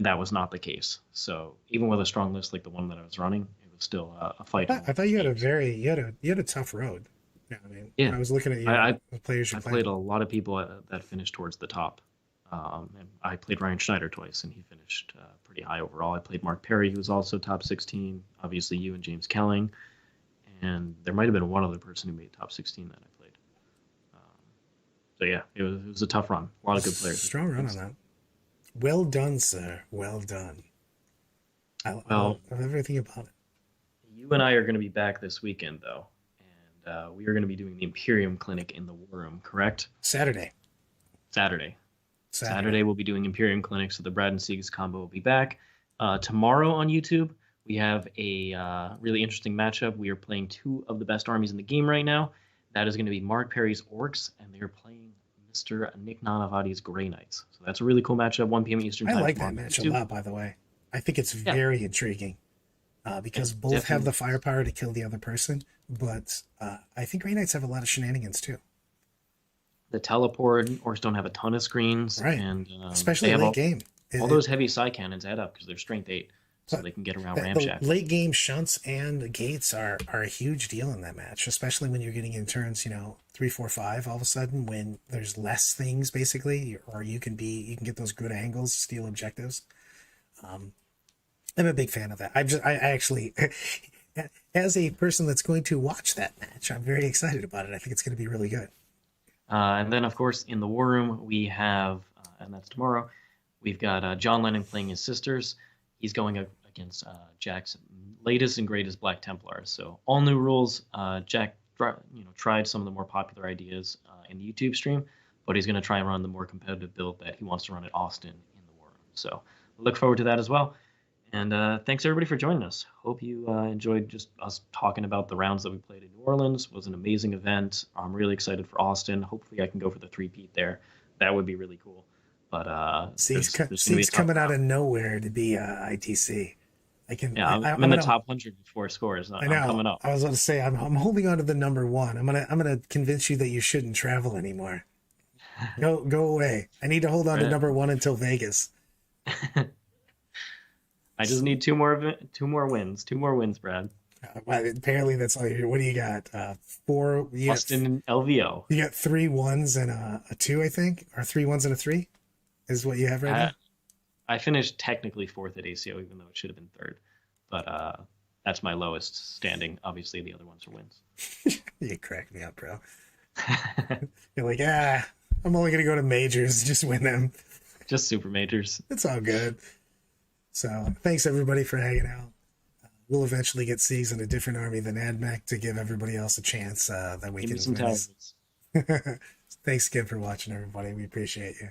that was not the case. So even with a strong list like the one that I was running, it was still a fight. I thought you had a very you had a tough road. Yeah, I mean, Yeah, when I was looking at I, your I the players you I played. played a lot of people that finished towards the top. And I played Ryan Schneider twice, and he finished pretty high overall. I played Mark Perry, who was also top 16. Obviously, you and James Kelling, and there might have been one other person who made top 16 that I played. Um, so yeah, it was a tough run. A lot of good players. Strong run on that. Well done, sir. Well done. I Well, love everything about it. you and I are going to be back this weekend, though, and we are going to be doing the Imperium Clinic in the War Room. Correct? Saturday. Saturday. Saturday. Saturday we'll be doing Imperium Clinic, so the Brad and Siegs combo will be back. Tomorrow on YouTube, we have a really interesting matchup. We are playing two of the best armies in the game right now. That is going to be Mark Perry's Orks, and they are playing Mr. Nick Nanavati's Grey Knights. So that's a really cool matchup, 1 p.m. Eastern I Time like tomorrow that on match a YouTube. lot, by the way. I think it's Yeah, very intriguing because yeah, both have definitely. the firepower to kill the other person, but I think Grey Knights have a lot of shenanigans too. The teleport Orks don't have a ton of screens, Right. and they Especially have late game. all those heavy side cannons add up because they're strength 8, so But they can get around the ramshackle. late game shunts and gates are a huge deal in that match, especially when you're getting in turns, 3, 4, 5 all of a sudden when there's less things basically, or you can get those good angles, steal objectives. Um, I'm a big fan of that. I actually, as a person that's going to watch that match, I'm very excited about it. I think it's going to be really good. And then, of course, in the War Room, we have, and that's tomorrow, we've got John Lennon playing his sisters. He's going against Jack's latest and greatest Black Templars. So all new rules. Jack, tried some of the more popular ideas in the YouTube stream, but he's going to try and run the more competitive build that he wants to run at Austin in the War Room. So we look forward to that as well. And thanks everybody for joining us. Hope you enjoyed just us talking about the rounds that we played in New Orleans. It was an amazing event. I'm really excited for Austin. Hopefully I can go for the three-peat there. That would be really cool. But there's going to be a Seeks tough coming out round. of nowhere to be ITC. Yeah, I'm I'm in the gonna. top 100 before scores. I I'm know. coming up. I was going to say I'm holding on to the number one. I'm gonna convince you that you shouldn't travel anymore. Go away. I need to hold on to Right? number one until Vegas. I just need two more wins. Two more wins, Brad. Well, apparently that's all you. What do you got? Four. Austin and LVO. You got three ones and a two, I think, or three ones and a three is what you have right I, now. I finished technically fourth at ACO, even though it should have been third. But that's my lowest standing. Obviously, the other ones are wins. You crack me up, bro. You're like, I'm only gonna go to majors, just win them. Just super majors. It's all good. So thanks everybody for hanging out. We'll eventually get Siegs in a different army than AdMech to give everybody else a chance that we Give can me some win this. talents. Thanks again for watching, everybody. We appreciate you.